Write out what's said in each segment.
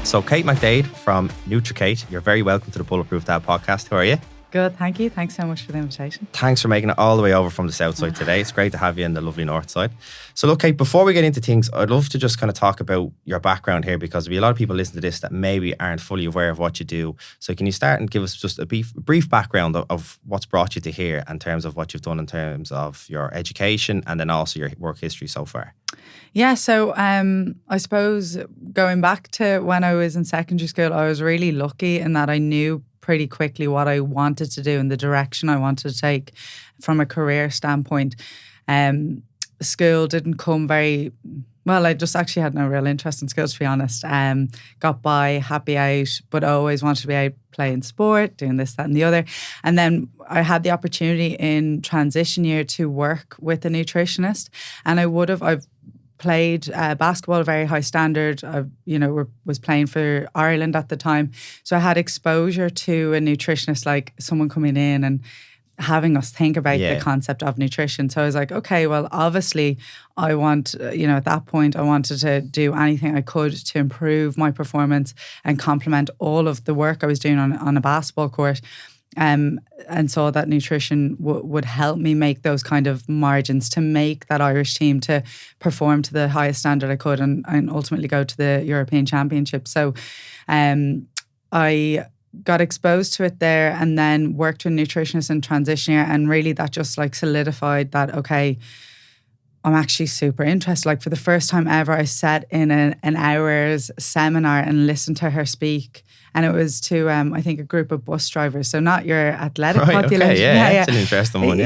So Kate McDaid from NutriKate, you're very welcome to the Bulletproof Dad podcast. How are you? Good, thank you. Thanks so much for the invitation. Thanks for making it all the way over from the south side today. It's great to have you in the lovely north side. So look, Kate, before we get into things, I'd love to just kind of talk about your background here, because there'll be a lot of people listening to this that maybe aren't fully aware of what you do. So can you start and give us just a brief background of what's brought you to here in terms of what you've done in terms of your education and then also your work history so far? Yeah, so I suppose going back to when I was in secondary school, I was really lucky in that I knew pretty quickly what I wanted to do and the direction I wanted to take from a career standpoint. School didn't come very well. I just actually had no real interest in school, to be honest. Got by, happy out, but always wanted to be out playing sport, doing this, that and the other. And then I had the opportunity in transition year to work with a nutritionist, and I've played basketball at a very high standard. I, was playing for Ireland at the time. So I had exposure to a nutritionist, like someone coming in and having us think about the concept of nutrition. So I was like, okay, well, obviously I want, at that point, I wanted to do anything I could to improve my performance and complement all of the work I was doing on a basketball court. And saw that nutrition would help me make those kind of margins to make that Irish team to perform to the highest standard I could and ultimately go to the European Championship. So I got exposed to it there and then worked with a nutritionist in transition year, and really that just like solidified that, okay, I'm actually super interested. Like for the first time ever, I sat in an hour's seminar and listened to her speak. And it was to, I think, a group of bus drivers. So not your athletic population. Okay, yeah, it's an interesting one,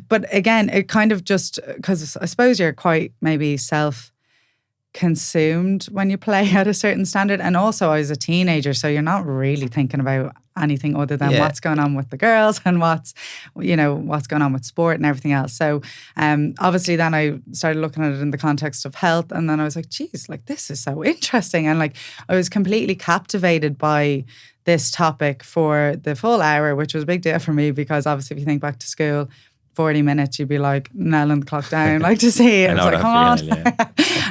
But again, it kind of just, because I suppose you're quite maybe self-consumed when you play at a certain standard. And also I was a teenager, so you're not really thinking about anything other than what's going on with the girls and what's going on with sport and everything else. So obviously then I started looking at it in the context of health, and then I was like, geez, like this is so interesting. And like I was completely captivated by this topic for the full hour, which was a big deal for me, because obviously if you think back to school, 40 minutes, you'd be like nailing the clock down, like to see it. It's like, come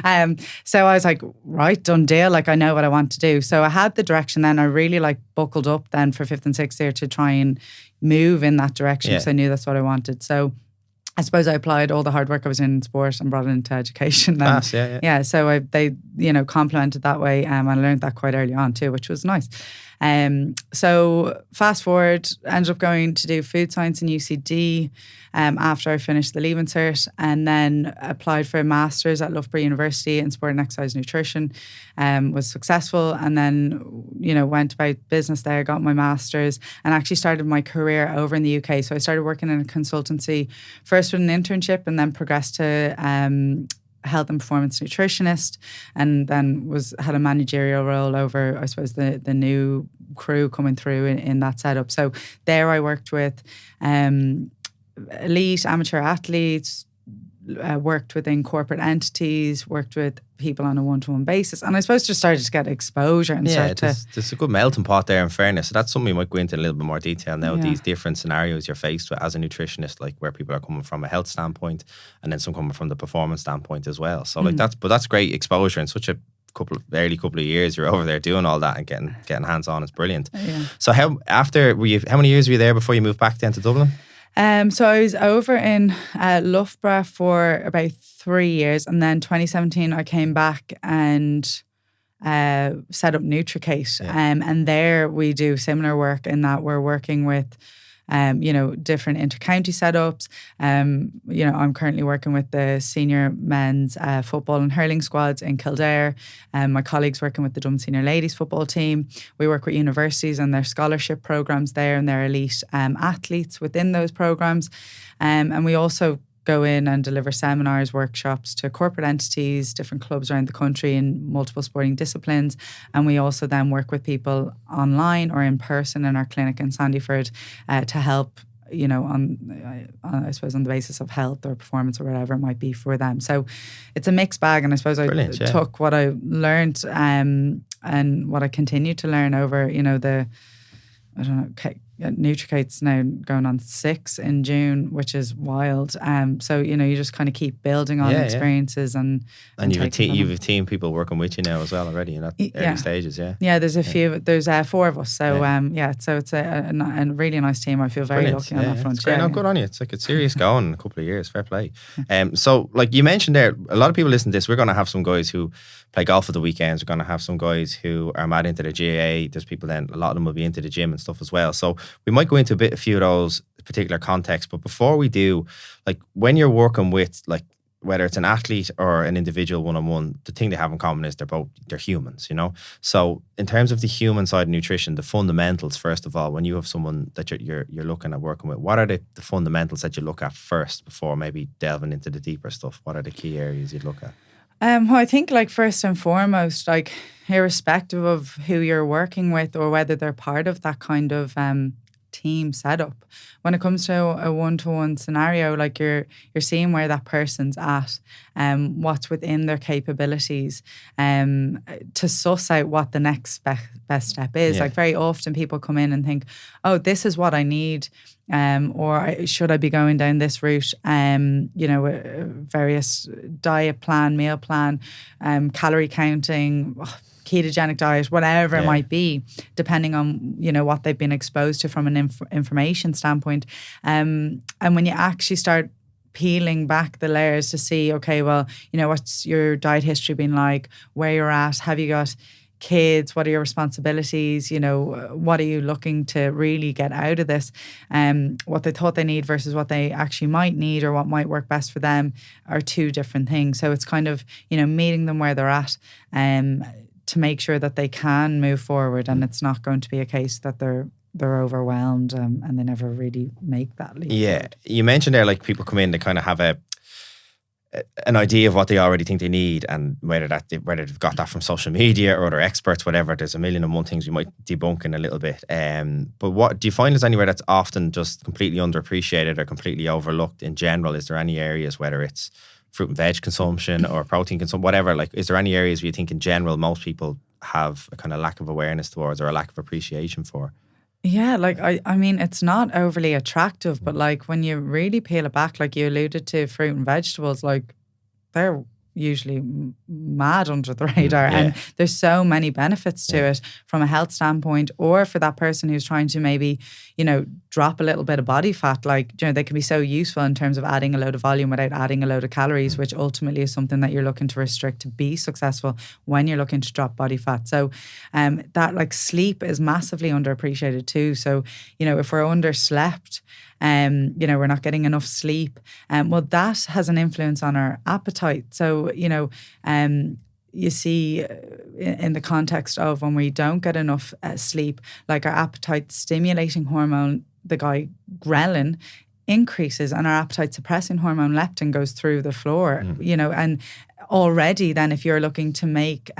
on. So I was like, right, done deal. Like I know what I want to do. So I had the direction then. I really like buckled up then for 5th and 6th year to try and move in that direction, because I knew that's what I wanted. So I suppose I applied all the hard work I was in sport and brought it into education. So they complemented that way, and I learned that quite early on too, which was nice. So fast forward, ended up going to do food science in UCD after I finished the Leaving Cert, and then applied for a master's at Loughborough University in sport and exercise nutrition. Was successful, and then went about business there, got my master's, and actually started my career over in the UK. So I started working in a consultancy, first with an internship, and then progressed to health and performance nutritionist, and then had a managerial role over, I suppose, the new crew coming through in that setup. So there I worked with elite amateur athletes, worked within corporate entities, worked with people on a one-to-one basis, and I suppose just started to get exposure and there's a good melting pot there, in fairness. So that's something we might go into in a little bit more detail now. These different scenarios you're faced with as a nutritionist, like where people are coming from a health standpoint and then some coming from the performance standpoint as well. So that's great exposure in such a early couple of years. You're over there doing all that and getting hands on. It's brilliant. So how many years were you there before you moved back then to Dublin? So I was over in Loughborough for about 3 years, and then 2017 I came back and set up NutriKate. And there we do similar work in that we're working with different inter-county setups. I'm currently working with the senior men's football and hurling squads in Kildare. My colleagues working with the Dublin Senior Ladies football team. We work with universities and their scholarship programs there and their elite athletes within those programs. And we also go in and deliver seminars, workshops to corporate entities, different clubs around the country in multiple sporting disciplines. And we also then work with people online or in person in our clinic in Sandyford to help, on I suppose on the basis of health or performance or whatever it might be for them. So it's a mixed bag, and I suppose took what I learned and what I continue to learn over, Nutricate's now going on 6 in June, which is wild. So you just kind of keep building on experiences and you have a team people working with you now as well already in that early stages. There's a few. There's 4 of us. So so it's a really nice team. I feel very lucky on that front. It's great. No, good on you. It's like it's serious going in a couple of years. Fair play. So like you mentioned there, a lot of people listen to this. We're going to have some guys who play golf at the weekends. We're going to have some guys who are mad into the GAA. There's people then, a lot of them will be into the gym and stuff as well. So we might go into a few of those particular contexts. But before we do, like when you're working with, like, whether it's an athlete or an individual one-on-one, the thing they have in common is they're humans, you know? So in terms of the human side of nutrition, the fundamentals, first of all, when you have someone that you're looking at working with, what are the fundamentals that you look at first before maybe delving into the deeper stuff? What are the key areas you'd look at? Well, I think like first and foremost, like irrespective of who you're working with or whether they're part of that kind of team setup, when it comes to a one-to-one scenario, like you're seeing where that person's at, what's within their capabilities, to suss out what the next best step is. Like very often people come in and think, oh, this is what I need. Or should I be going down this route? Various diet plan, meal plan, calorie counting, ketogenic diet, whatever it might be, depending on, what they've been exposed to from an information standpoint. And when you actually start peeling back the layers to see, okay, well, what's your diet history been like, where you're at, have you got kids, what are your responsibilities, what are you looking to really get out of this, what they thought they need versus what they actually might need or what might work best for them are 2 different things. So it's kind of, meeting them where they're at, to make sure that they can move forward, and it's not going to be a case that they're overwhelmed and they never really make that leap. Yeah, you mentioned there, like people come in, they kind of have an idea of what they already think they need, and whether they've got that from social media or other experts, whatever. There's a million and one things we might debunk in a little bit. But what do you find is anywhere that's often just completely underappreciated or completely overlooked in general? Is there any areas, whether it's fruit and veg consumption or protein consumption, whatever, like, is there any areas where you think in general most people have a kind of lack of awareness towards or a lack of appreciation for? Yeah, like I mean, it's not overly attractive, but like when you really peel it back, like you alluded to fruit and vegetables, like they're usually mad under the radar, and there's so many benefits to it from a health standpoint, or for that person who's trying to maybe, drop a little bit of body fat. Like, they can be so useful in terms of adding a load of volume without adding a load of calories, which ultimately is something that you're looking to restrict to be successful when you're looking to drop body fat. So that, like, sleep is massively underappreciated too. So, if we're underslept, we're not getting enough sleep, well, that has an influence on our appetite. So, you see in the context of when we don't get enough sleep, like our appetite stimulating hormone, the guy ghrelin, increases, and our appetite suppressing hormone leptin goes through the floor, and already then if you're looking to make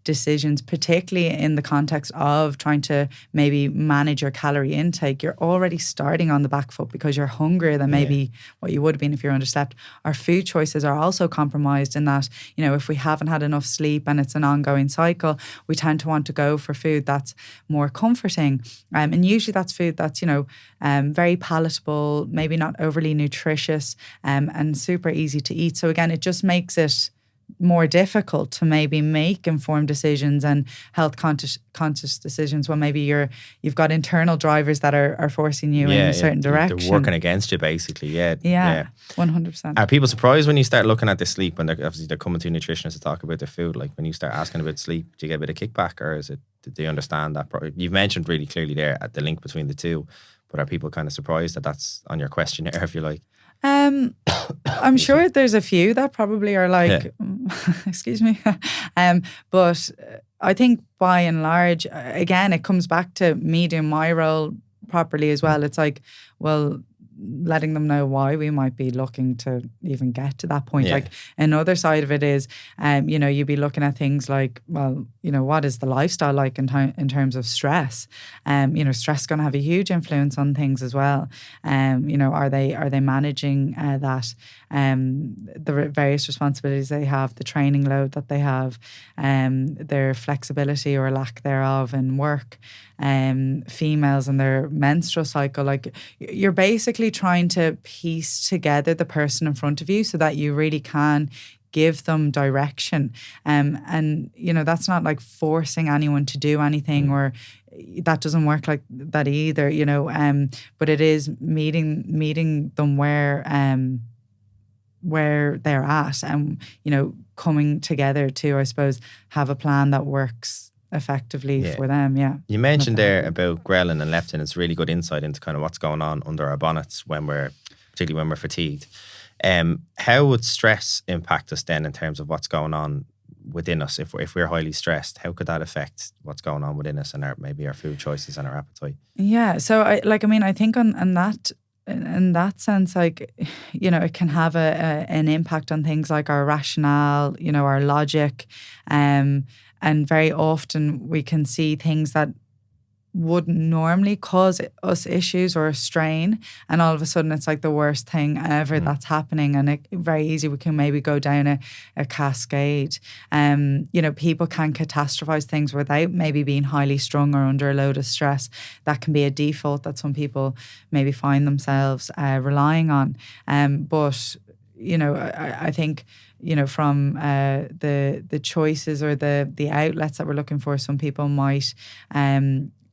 decisions, particularly in the context of trying to maybe manage your calorie intake, you're already starting on the back foot because you're hungrier than maybe what you would have been if you're underslept. Our food choices are also compromised in that, if we haven't had enough sleep and it's an ongoing cycle, we tend to want to go for food that's more comforting. And usually that's food that's, very palatable, maybe not overly nutritious, and super easy to eat. So again, it just makes it more difficult to maybe make informed decisions and health conscious decisions when maybe you've got internal drivers that are forcing you in a certain direction. They're working against you, basically. Yeah, 100%. Are people surprised when you start looking at the sleep, when they're coming to a nutritionist to talk about their food? Like when you start asking about sleep, do you get a bit of kickback, or did they understand that? You've mentioned really clearly there at the link between the two, but are people kind of surprised that that's on your questionnaire, if you like? I'm sure there's a few that probably are like, excuse me. But I think by and large, again, it comes back to me doing my role properly as well. It's like, well, letting them know why we might be looking to even get to that point. Yeah. Like another side of it is, you know, you'd be looking at things like, well, you know, what is the lifestyle like in terms of stress? You know, stress is going to have a huge influence on things as well. You know, are they managing that? The various responsibilities they have, the training load that they have, their flexibility or lack thereof in work, females and their menstrual cycle. Like you're basically trying to piece together the person in front of you so that you really can give them direction. And, you know, that's not like forcing anyone to do anything or that doesn't work like that either, you know, but it is meeting them where they're at and, you know, coming together to, I suppose, have a plan that works effectively for them. Yeah. You mentioned there about ghrelin and leptin. It's really good insight into kind of what's going on under our bonnets particularly when we're fatigued. How would stress impact us then in terms of what's going on within us? If we're highly stressed, how could that affect what's going on within us and maybe our food choices and our appetite? Yeah. So I think on that, in that sense, like, you know, it can have an impact on things like our rationale, you know, our logic, and very often we can see things that wouldn't normally cause us issues or a strain, and all of a sudden it's like the worst thing ever that's happening, and it very easy we can maybe go down a cascade. You know, people can catastrophize things without maybe being highly strung or under a load of stress. That can be a default that some people maybe find themselves relying on. But you know, I think, you know, from the choices or the outlets that we're looking for, some people might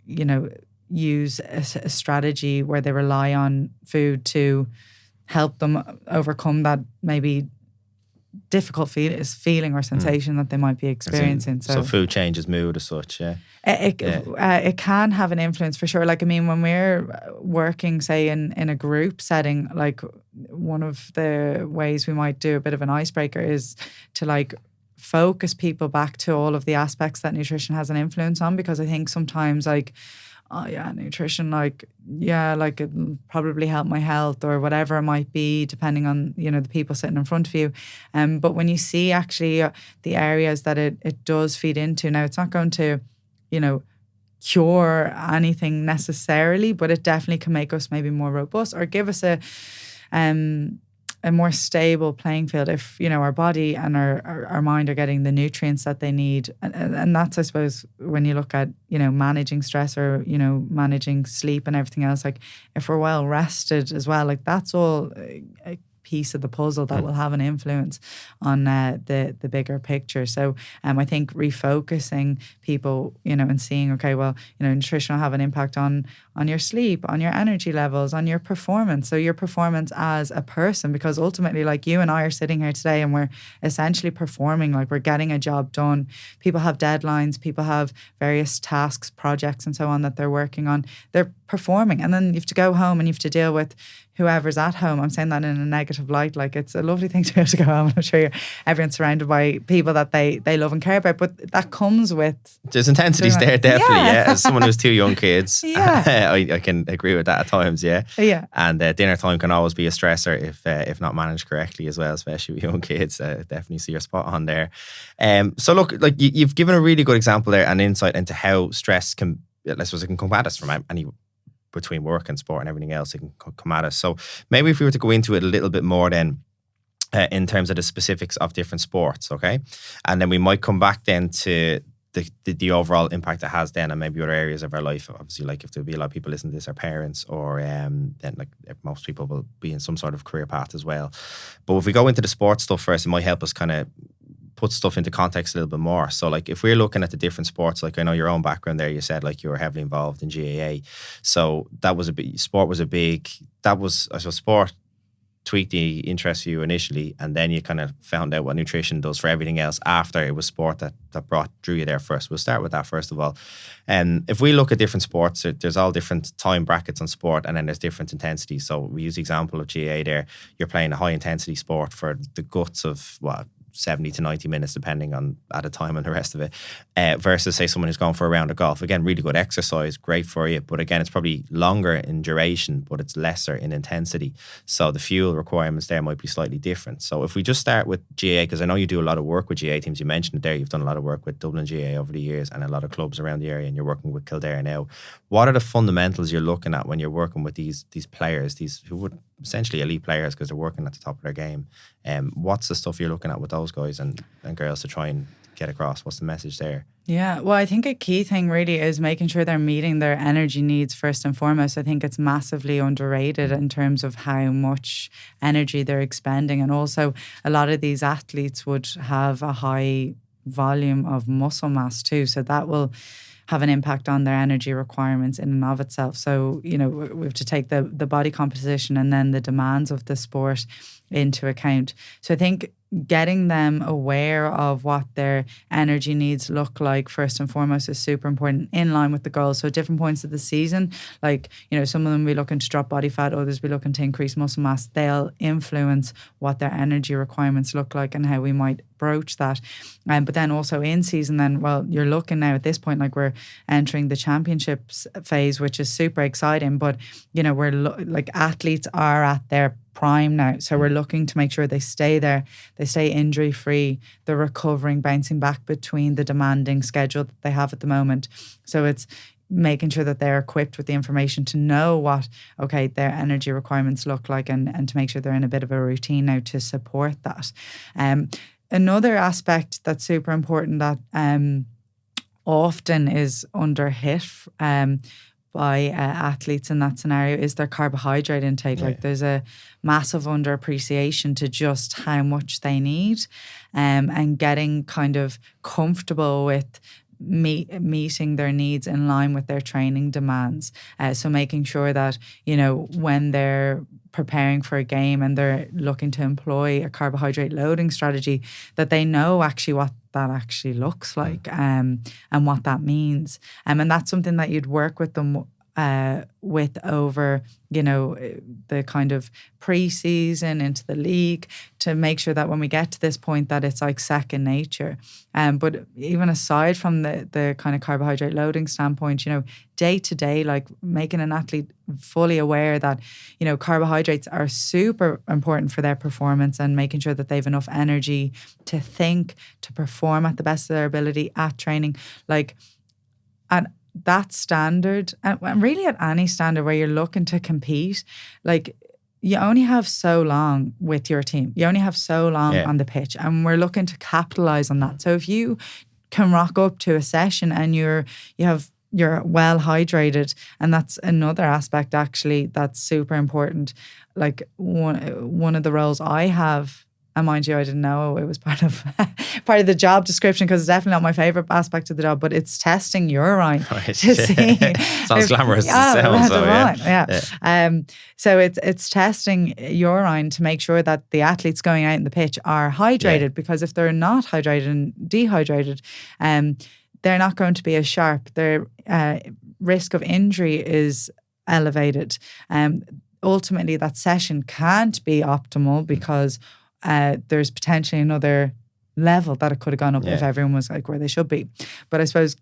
you know, use a strategy where they rely on food to help them overcome that maybe difficult feeling or sensation that they might be experiencing. So food changes mood as such, yeah. It can have an influence for sure. Like, I mean, when we're working, say, in a group setting, like one of the ways we might do a bit of an icebreaker is to like focus people back to all of the aspects that nutrition has an influence on, because I think sometimes like, oh yeah, nutrition, like, yeah, like it'll probably help my health or whatever it might be, depending on, you know, the people sitting in front of you. But when you see actually the areas that it does feed into, now it's not going to, you know, cure anything necessarily, but it definitely can make us maybe more robust or give us a more stable playing field if, you know, our body and our mind are getting the nutrients that they need. And that's, I suppose, when you look at, you know, managing stress or, you know, managing sleep and everything else, like if we're well rested as well, like that's all a piece of the puzzle that will have an influence on the bigger picture. So I think refocusing people, you know, and seeing, okay, well, you know, nutrition will have an impact on your sleep, on your energy levels, on your performance. So your performance as a person, because ultimately, like you and I are sitting here today and we're essentially performing, like we're getting a job done. People have deadlines, people have various tasks, projects and so on that they're working on. They're performing, and then you have to go home and you have to deal with whoever's at home. I'm saying that in a negative light. Like, it's a lovely thing to be able to go home. I'm sure everyone's surrounded by people that they love and care about, but that comes with... There's intensities there, definitely, yeah. As someone who's 2 young kids, I can agree with that at times, yeah. Yeah. And dinner time can always be a stressor if not managed correctly as well, especially with young kids. Definitely see your spot on there. So look, like you've given a really good example there and insight into how stress can, I suppose, it can come at us from any... between work and sport and everything else, it can come at us. So maybe if we were to go into it a little bit more then in terms of the specifics of different sports, okay? And then we might come back then to the overall impact it has then on maybe other areas of our life. Obviously, like if there'll be a lot of people listening to this, our parents, or then like most people will be in some sort of career path as well. But if we go into the sports stuff first, it might help us kind of put stuff into context a little bit more. So like if we're looking at the different sports, like I know your own background there, you said like you were heavily involved in GAA. So that was sport was a big, I suppose sport tweaked the interest for you initially, and then you kind of found out what nutrition does for everything else after it was sport that drew you there first. We'll start with that first of all. And if we look at different sports, there's all different time brackets on sport, and then there's different intensities. So we use the example of GAA there. You're playing a high intensity sport for the guts of 70 to 90 minutes, depending on at a time and the rest of it, versus say someone who's gone for a round of golf. Again, really good exercise, great for you, but again, it's probably longer in duration, but it's lesser in intensity. So the fuel requirements there might be slightly different. So if we just start with GAA, because I know you do a lot of work with GAA teams, you mentioned it there, you've done a lot of work with Dublin GAA over the years and a lot of clubs around the area, and you're working with Kildare now. What are the fundamentals you're looking at when you're working with these players, these who would essentially elite players because they're working at the top of their game? What's the stuff you're looking at with those guys and girls to try and get across? What's the message there? Yeah, well, I think a key thing really is making sure they're meeting their energy needs first and foremost. I think it's massively underrated in terms of how much energy they're expending. And also, a lot of these athletes would have a high volume of muscle mass too. So that will have an impact on their energy requirements in and of itself. So, we have to take the body composition and then the demands of the sport into account. So I think getting them aware of what their energy needs look like first and foremost is super important, in line with the goals. So at different points of the season, like, some of them be looking to drop body fat, others be looking to increase muscle mass. They'll influence what their energy requirements look like and how we might broach that. But then also in season, you're looking now at this point, like we're entering the championships phase, which is super exciting. But, we're like athletes are at their prime now. So we're looking to make sure they stay there, they stay injury free, they're recovering, bouncing back between the demanding schedule that they have at the moment. So it's making sure that they're equipped with the information to know what, their energy requirements look like and to make sure they're in a bit of a routine now to support that. Another aspect that's super important that often is under hit by athletes in that scenario is their carbohydrate intake. Yeah. Like there's a massive underappreciation to just how much they need, and getting kind of comfortable with meeting their needs in line with their training demands. So making sure that, when they're preparing for a game and they're looking to employ a carbohydrate loading strategy, that they know actually what that actually looks like, and what that means. And that's something that you'd work with them with over, the kind of pre-season into the league, to make sure that when we get to this point that it's like second nature. But even aside from the kind of carbohydrate loading standpoint, day to day, like making an athlete fully aware that, carbohydrates are super important for their performance, and making sure that they have enough energy to think, to perform at the best of their ability at training. Like, at that standard, and really at any standard where you're looking to compete, like you only have so long with your team. You only have so long on the pitch, and we're looking to capitalize on that. So if you can rock up to a session and you're well hydrated, and that's another aspect actually that's super important. Like one of the roles I have, and mind you, I didn't know it was part of the job description, because it's definitely not my favourite aspect of the job, but it's testing urine to see. Sounds glamorous. So it's testing urine to make sure that the athletes going out in the pitch are hydrated, because if they're not hydrated and dehydrated, they're not going to be as sharp. Their risk of injury is elevated. Ultimately, that session can't be optimal because there's potentially another level that it could have gone up if everyone was like where they should be. But I suppose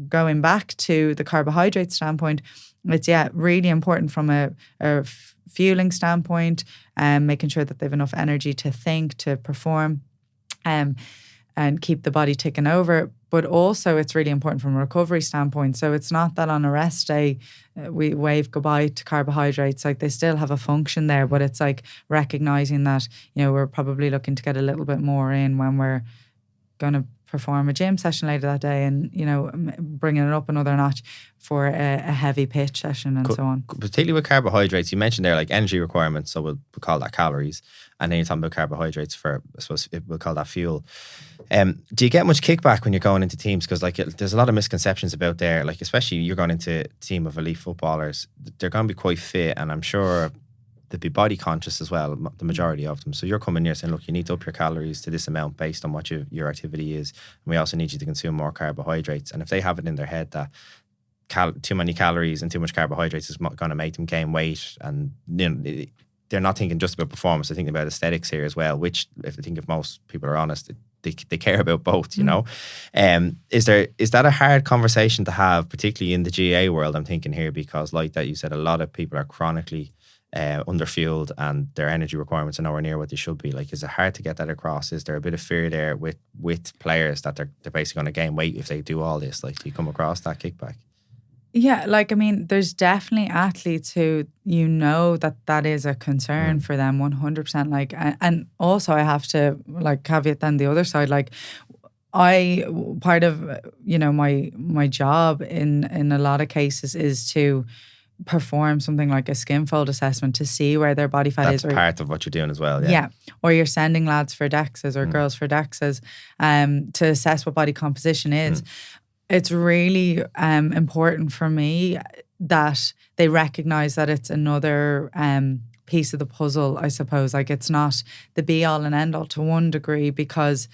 going back to the carbohydrate standpoint, it's really important from a fueling standpoint, making sure that they have enough energy to think, to perform, and keep the body ticking over. But also it's really important from a recovery standpoint. So it's not that on a rest day we wave goodbye to carbohydrates. Like they still have a function there, but it's like recognizing that, we're probably looking to get a little bit more in when we're going to perform a gym session later that day, and bringing it up another notch for a heavy pitch session and so on. Particularly with carbohydrates, you mentioned there like energy requirements, so we'll call that calories, and then you're talking about carbohydrates for, I suppose we'll call that fuel. Do you get much kickback when you're going into teams? Because like there's a lot of misconceptions about there, like especially you're going into a team of elite footballers, they're going to be quite fit, and I'm sure they'd be body conscious as well, the majority of them. So you're coming here saying, look, you need to up your calories to this amount based on what your activity is. And we also need you to consume more carbohydrates. And if they have it in their head that too many calories and too much carbohydrates is going to make them gain weight, and they're not thinking just about performance, they're thinking about aesthetics here as well, which if most people are honest, they care about both, you know. Is that a hard conversation to have, particularly in the GA world, I'm thinking here, because like that you said, a lot of people are chronically underfueled and their energy requirements are nowhere near what they should be. Like, is it hard to get that across? Is there a bit of fear there with players that they're basically going to gain weight if they do all this? Like, do you come across that kickback? Yeah, like, I mean, there's definitely athletes who, you know, that is a concern for them 100%. Like, and also I have to like caveat then the other side, like, part of, you know, my job in a lot of cases is to perform something like a skin fold assessment to see where their body fat is. That's part of what you're doing as well. Yeah. Or you're sending lads for DEXAs or girls for DEXAs to assess what body composition is. It's really important for me that they recognize that it's another piece of the puzzle, I suppose. Like, it's not the be all and end all to one degree, because,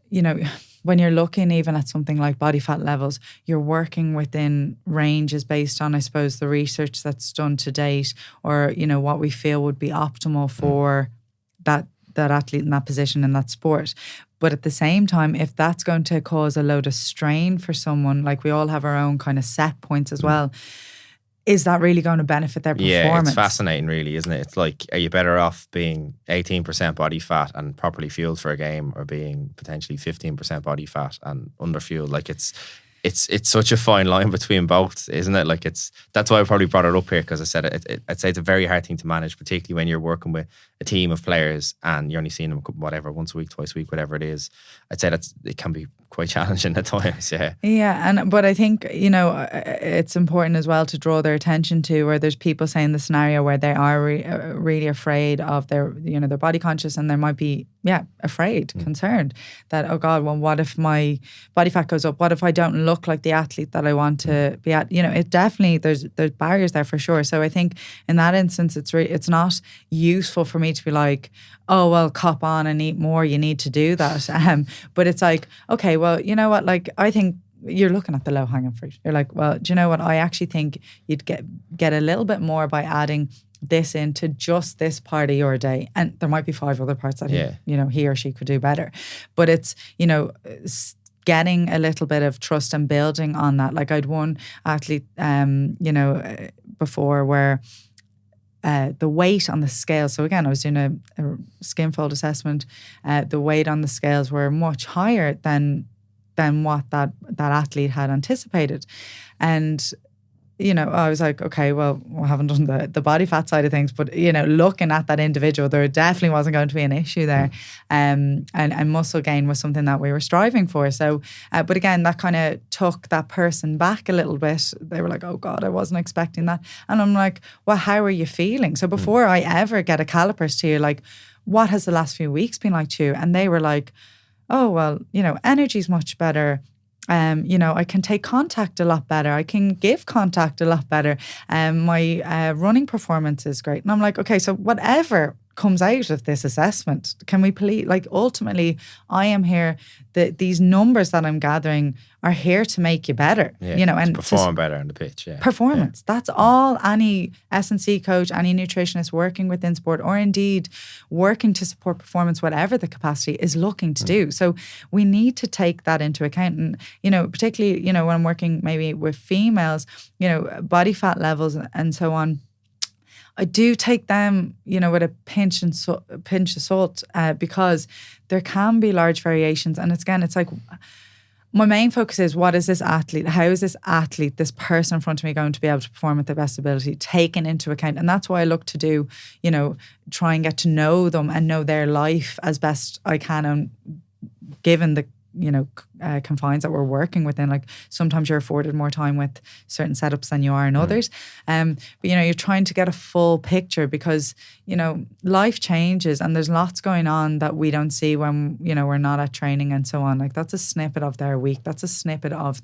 you know, when you're looking even at something like body fat levels, you're working within ranges based on, I suppose, the research that's done to date, or, you know, what we feel would be optimal for that athlete in that position in that sport. But at the same time, if that's going to cause a load of strain for someone, like, we all have our own kind of set points as well, is that really going to benefit their performance? Yeah, it's fascinating really, isn't it? It's like, are you better off being 18% body fat and properly fueled for a game, or being potentially 15% body fat and underfueled? Like, it's such a fine line between both, isn't it? Like, that's why I probably brought it up here, because I said I'd say it's a very hard thing to manage, particularly when you're working with a team of players and you're only seeing them whatever, once a week, twice a week, whatever it is. I'd say it can be quite challenging at times. Yeah, but I think, you know, it's important as well to draw their attention to where there's people saying the scenario where they are really afraid of their, you know, their body conscious, and they might be afraid, concerned that, oh God, well, what if my body fat goes up? What if I don't look like the athlete that I want to be at? You know, it definitely, there's barriers there for sure. So I think in that instance, it's not useful for me to be like, oh, well, cop on and eat more, you need to do that. But it's like, okay, well, you know what, like, I think you're looking at the low hanging fruit. You're like, well, do you know what, I actually think you'd get a little bit more by adding this into just this part of your day, and there might be 5 other parts that he or she could do better. But it's, you know, getting a little bit of trust and building on that. Like, I'd one athlete, you know, before, where the weight on the scale. So again, I was doing a skin fold assessment. The weight on the scales were much higher than what that athlete had anticipated, and, you know, I was like, okay, well, I haven't done the body fat side of things, but, you know, looking at that individual, there definitely wasn't going to be an issue there. And muscle gain was something that we were striving for. So, but again, that kind of took that person back a little bit. They were like, oh God, I wasn't expecting that. And I'm like, well, how are you feeling? So before I ever get a calipers to you, like, what has the last few weeks been like to you? And they were like, oh, well, you know, energy's much better. You know, I can take contact a lot better. I can give contact a lot better. My running performance is great. And I'm like, okay, so whatever comes out of this assessment, can we please, like, ultimately, I am here, these numbers that I'm gathering are here to make you better, you know, and to perform better on the pitch. Performance. That's all any S&C coach, any nutritionist working within sport, or indeed working to support performance, whatever the capacity, is looking to do. So we need to take that into account. And, you know, particularly, you know, when I'm working maybe with females, you know, body fat levels and so on, I do take them, you know, with a pinch of salt, because there can be large variations. And it's like, my main focus is, what is this athlete? How is this athlete, this person in front of me, going to be able to perform at their best ability, taken into account? And that's why I look to do, you know, try and get to know them and know their life as best I can, and given the, you know, confines that we're working within. Like, sometimes you're afforded more time with certain setups than you are in others. But, you know, you're trying to get a full picture, because, you know, life changes and there's lots going on that we don't see when, you know, we're not at training and so on. Like, that's a snippet of their week. That's a snippet of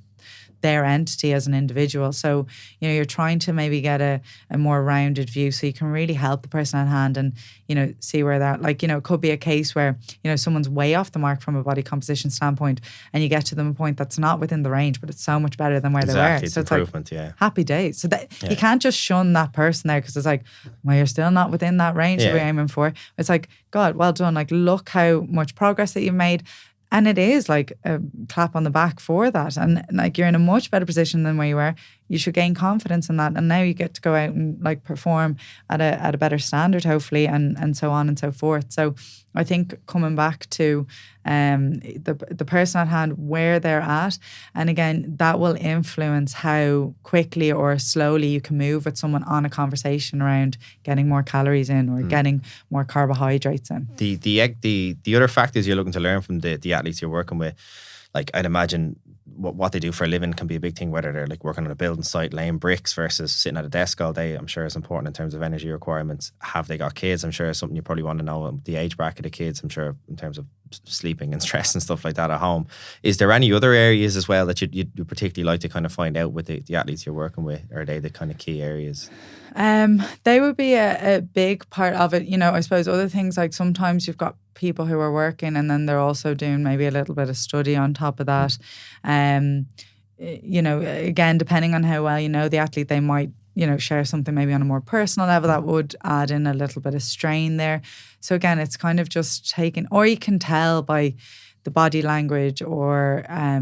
their entity as an individual. So, you know, you're trying to maybe get a more rounded view so you can really help the person at hand and, you know, see where that, like, you know, it could be a case where, you know, someone's way off the mark from a body composition standpoint and you get to them a point that's not within the range, but it's so much better than where they were. It's so improvement, like, happy days. So that you can't just shun that person there because it's like, well, you're still not within that range that we're aiming for. It's like, God, well done. Like, look how much progress that you've made. And it is like a clap on the back for that. And like, you're in a much better position than where you were. You should gain confidence in that. And now you get to go out and like perform at a better standard, hopefully, and so on and so forth. So I think coming back to the person at hand, where they're at. And again, that will influence how quickly or slowly you can move with someone on a conversation around getting more calories in or getting more carbohydrates in. The other factors you're looking to learn from the athletes you're working with, like I'd imagine what they do for a living can be a big thing, whether they're like working on a building site, laying bricks versus sitting at a desk all day. I'm sure it's important in terms of energy requirements. Have they got kids? I'm sure it's something you probably want to know, the age bracket of kids. I'm sure in terms of sleeping and stress and stuff like that at home. Is there any other areas as well that you'd particularly like to kind of find out with the athletes you're working with? Are they the kind of key areas? They would be a big part of it. You know, I suppose other things like sometimes you've got people who are working and then they're also doing maybe a little bit of study on top of that. You know, again, depending on how well you know the athlete, they might, you know, share something maybe on a more personal level that would add in a little bit of strain there. So again, it's kind of just taking, or you can tell by the body language or I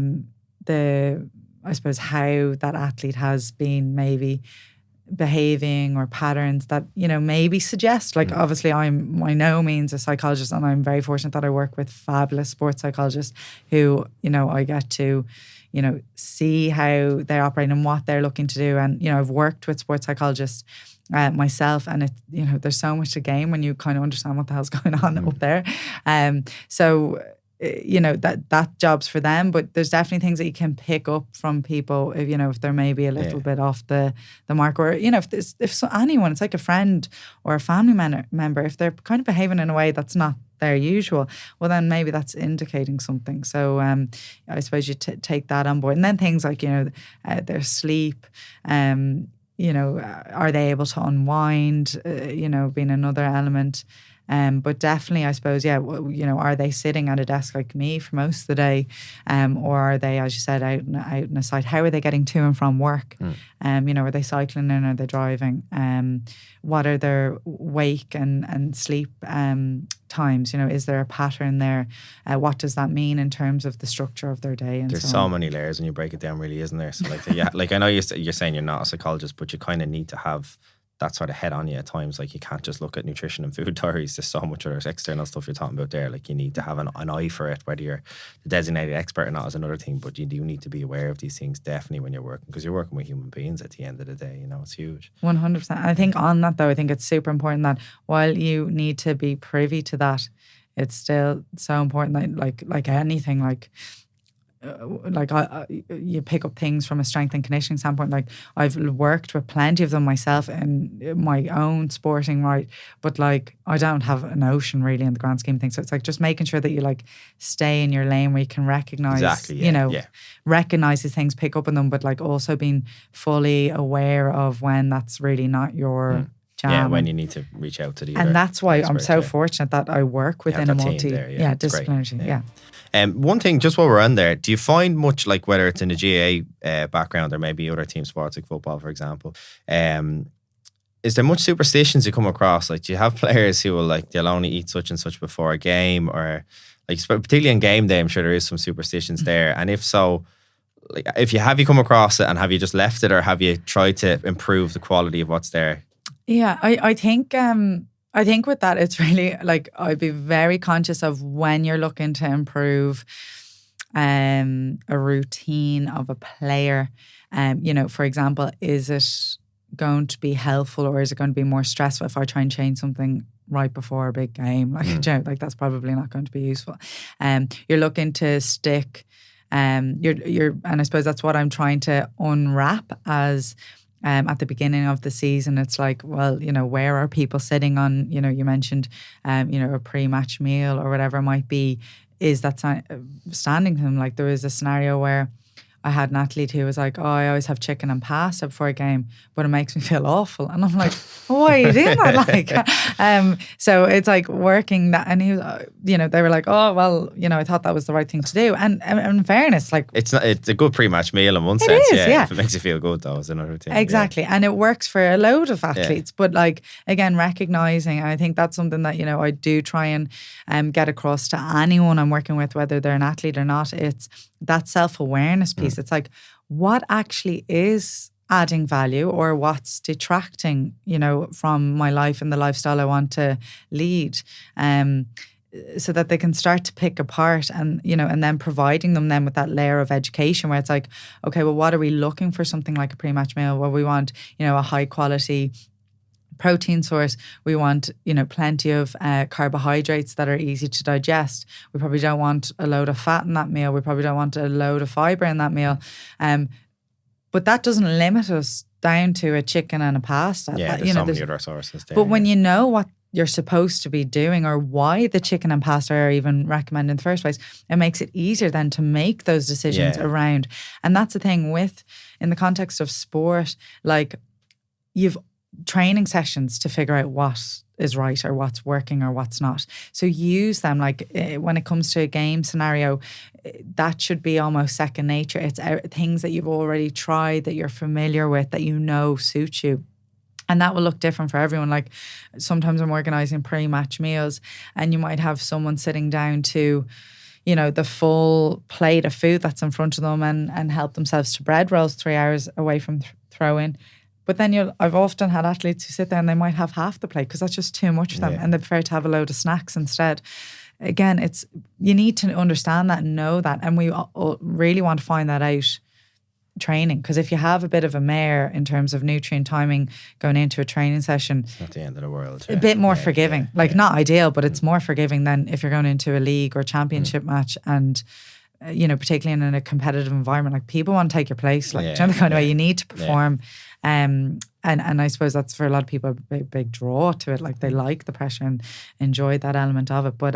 suppose how that athlete has been maybe behaving or patterns that, you know, maybe suggest, like obviously I'm by no means a psychologist and I'm very fortunate that I work with fabulous sports psychologists who, you know, I get to, you know, see how they're operating and what they're looking to do. And, you know, I've worked with sports psychologists myself and it, you know, there's so much to gain when you kind of understand what the hell's going on up there. So you know, that job's for them, but there's definitely things that you can pick up from people if, you know, if they're maybe a little bit off the mark, or, you know, if anyone, it's like a friend or a family member, if they're kind of behaving in a way that's not their usual, well then maybe that's indicating something. So I suppose you take that on board. And then things like, you know, their sleep, you know, are they able to unwind, you know, being another element. But definitely, I suppose, you know, are they sitting at a desk like me for most of the day, or are they, as you said, out in a site? How are they getting to and from work? You know, are they cycling in? Are they driving? What are their wake and sleep times? You know, is there a pattern there? What does that mean in terms of the structure of their day? And there's so many layers when you break it down, really, isn't there? So, like, like I know you're saying you're not a psychologist, but you kind of need to have that sort of head on you at times. Like, you can't just look at nutrition and food diaries. There's so much other external stuff you're talking about there. Like, you need to have an eye for it. Whether you're the designated expert or not is another thing, but you do need to be aware of these things definitely when you're working, because you're working with human beings at the end of the day. You know, it's huge. 100%. I think on that though, I think it's super important that while you need to be privy to that, it's still so important that like anything, you pick up things from a strength and conditioning standpoint. Like, I've worked with plenty of them myself in my own sporting, right? But like, I don't have a notion really in the grand scheme of things. So it's like just making sure that you like stay in your lane where you can recognize, recognize these things, pick up on them, but like also being fully aware of when that's really not your jam. Yeah, when you need to reach out to the and that's why I'm so fortunate that I work within a multi-disciplinary team. Yeah. One thing, just while we're on there, do you find much, like whether it's in the GAA background or maybe other team sports like football, for example, is there much superstitions you come across? Like, do you have players who will, like, they'll only eat such and such before a game, or like, particularly in game day, I'm sure there is some superstitions there. And if so, like, if you come across it, and have you just left it, or have you tried to improve the quality of what's there? Yeah, I think with that, it's really like, I'd be very conscious of when you're looking to improve a routine of a player. You know, for example, is it going to be helpful, or is it going to be more stressful if I try and change something right before a big game? Like, you know, like, that's probably not going to be useful. You're looking to stick. And I suppose that's what I'm trying to unwrap as. At the beginning of the season, it's like, well, you know, where are people sitting on, you know, you mentioned, you know, a pre-match meal or whatever it might be, is that standing to them? Like, there was a scenario where I had an athlete who was like, oh, I always have chicken and pasta before a game, but it makes me feel awful. And I'm like, why are you doing that? Like, so it's like working that. And he was, they were like, oh, well, I thought that was the right thing to do. And in fairness, like, it's a good pre-match meal in one sense. Yeah. If it makes you feel good, though, is another thing. Exactly. Yeah. And it works for a load of athletes. But like, again, recognizing, I think that's something that, I do try and get across to anyone I'm working with, whether they're an athlete or not. It's that self-awareness piece. It's like, what actually is adding value or what's detracting, from my life and the lifestyle I want to lead. So that they can start to pick apart and then providing them then with that layer of education where it's like, okay, well, what are we looking for? Something like a pre-match meal where we want, a high quality protein source. We want, plenty of carbohydrates that are easy to digest. We probably don't want a load of fat in that meal. We probably don't want a load of fiber in that meal. But that doesn't limit us down to a chicken and a pasta. Yeah, there's so many other sources there. But when you know what you're supposed to be doing or why the chicken and pasta are even recommended in the first place, it makes it easier then to make those decisions around. And that's the thing in the context of sport, like you've training sessions to figure out what is right or what's working or what's not. So use them like when it comes to a game scenario, that should be almost second nature. It's things that you've already tried, that you're familiar with, that suit you. And that will look different for everyone. Like sometimes I'm organising pre-match meals and you might have someone sitting down to, the full plate of food that's in front of them and help themselves to bread rolls 3 hours away from throw-in. But then I've often had athletes who sit there and they might have half the plate because that's just too much for them and they prefer to have a load of snacks instead. Again, you need to understand that and know that. And we really want to find that out training, because if you have a bit of a mare in terms of nutrient timing going into a training session, it's not the end of the world. A bit more forgiving. Not ideal, but it's more forgiving than if you're going into a league or championship match and particularly in a competitive environment, like people want to take your place, like the kind of way you need to perform. And I suppose that's for a lot of people a big draw to it. Like they like the pressure and enjoy that element of it. But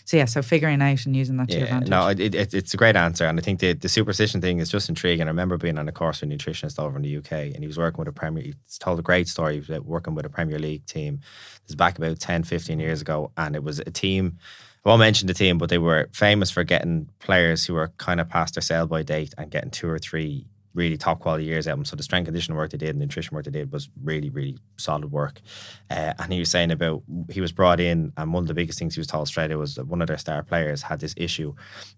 so figuring out and using that to your advantage. No, it's a great answer, and I think the superstition thing is just intriguing. I remember being on a course with a nutritionist over in the UK, and he was working with he's told a great story. He was working with a Premier League team. This was back about 10, 15 years ago, and it was a team. I won't mention the team, but they were famous for getting players who were kind of past their sell-by date and getting 2 or 3 really top quality years out of them. So the strength conditioning work they did and the nutrition work they did was really, really solid work. And he was saying about, he was brought in, and one of the biggest things he was told straight away was that one of their star players had this issue.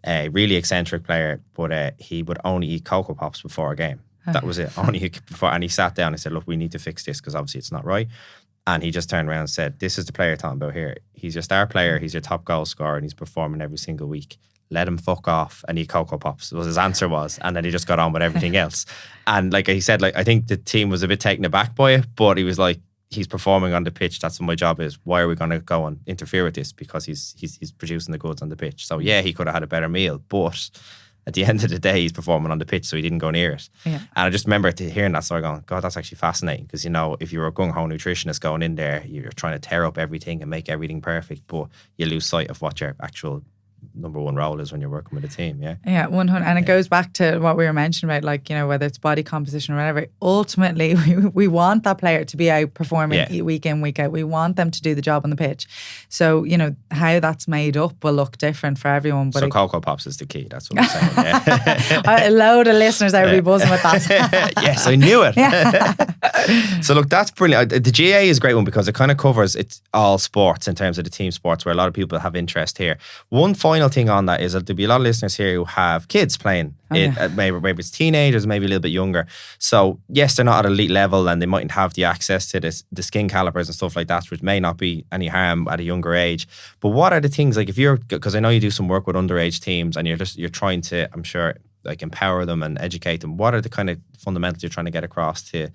A really eccentric player, but he would only eat Cocoa Pops before a game. That was it. Only before. And he sat down and said, look, we need to fix this because obviously it's not right. And he just turned around and said, this is the player you're talking about here. He's your star player, he's your top goal scorer, and he's performing every single week. Let him fuck off and eat Cocoa Pops, was his answer was. And then he just got on with everything else. And like he said, like I think the team was a bit taken aback by it, but he was like, he's performing on the pitch. That's what my job is. Why are we going to go and interfere with this? Because he's producing the goods on the pitch. So yeah, he could have had a better meal, but at the end of the day, he's performing on the pitch, so he didn't go near it. Yeah. And I just remember hearing that story going, God, that's actually fascinating. Because, if you're a gung-ho nutritionist going in there, you're trying to tear up everything and make everything perfect, but you lose sight of what your actual number one role is when you're working with a team. Yeah 100. And it goes back to what we were mentioning about, like, whether it's body composition or whatever. Ultimately, we want that player to be outperforming week in, week out. We want them to do the job on the pitch. So how that's made up will look different for everyone. But so Cocoa Pops is the key. That's what I'm saying. A load of listeners that would be buzzing with that. Yes, I knew it. So look, that's brilliant. The GA is a great one because it kind of covers all sports in terms of the team sports, where a lot of people have interest here. One final thing on that is that there'll be a lot of listeners here who have kids playing. Maybe it's teenagers, maybe a little bit younger. So yes, they're not at elite level and they mightn't have the access to the skin calipers and stuff like that, which may not be any harm at a younger age. But what are the things, like, because I know you do some work with underage teams and you're trying to, I'm sure, like, empower them and educate them. What are the kind of fundamentals you're trying to get across to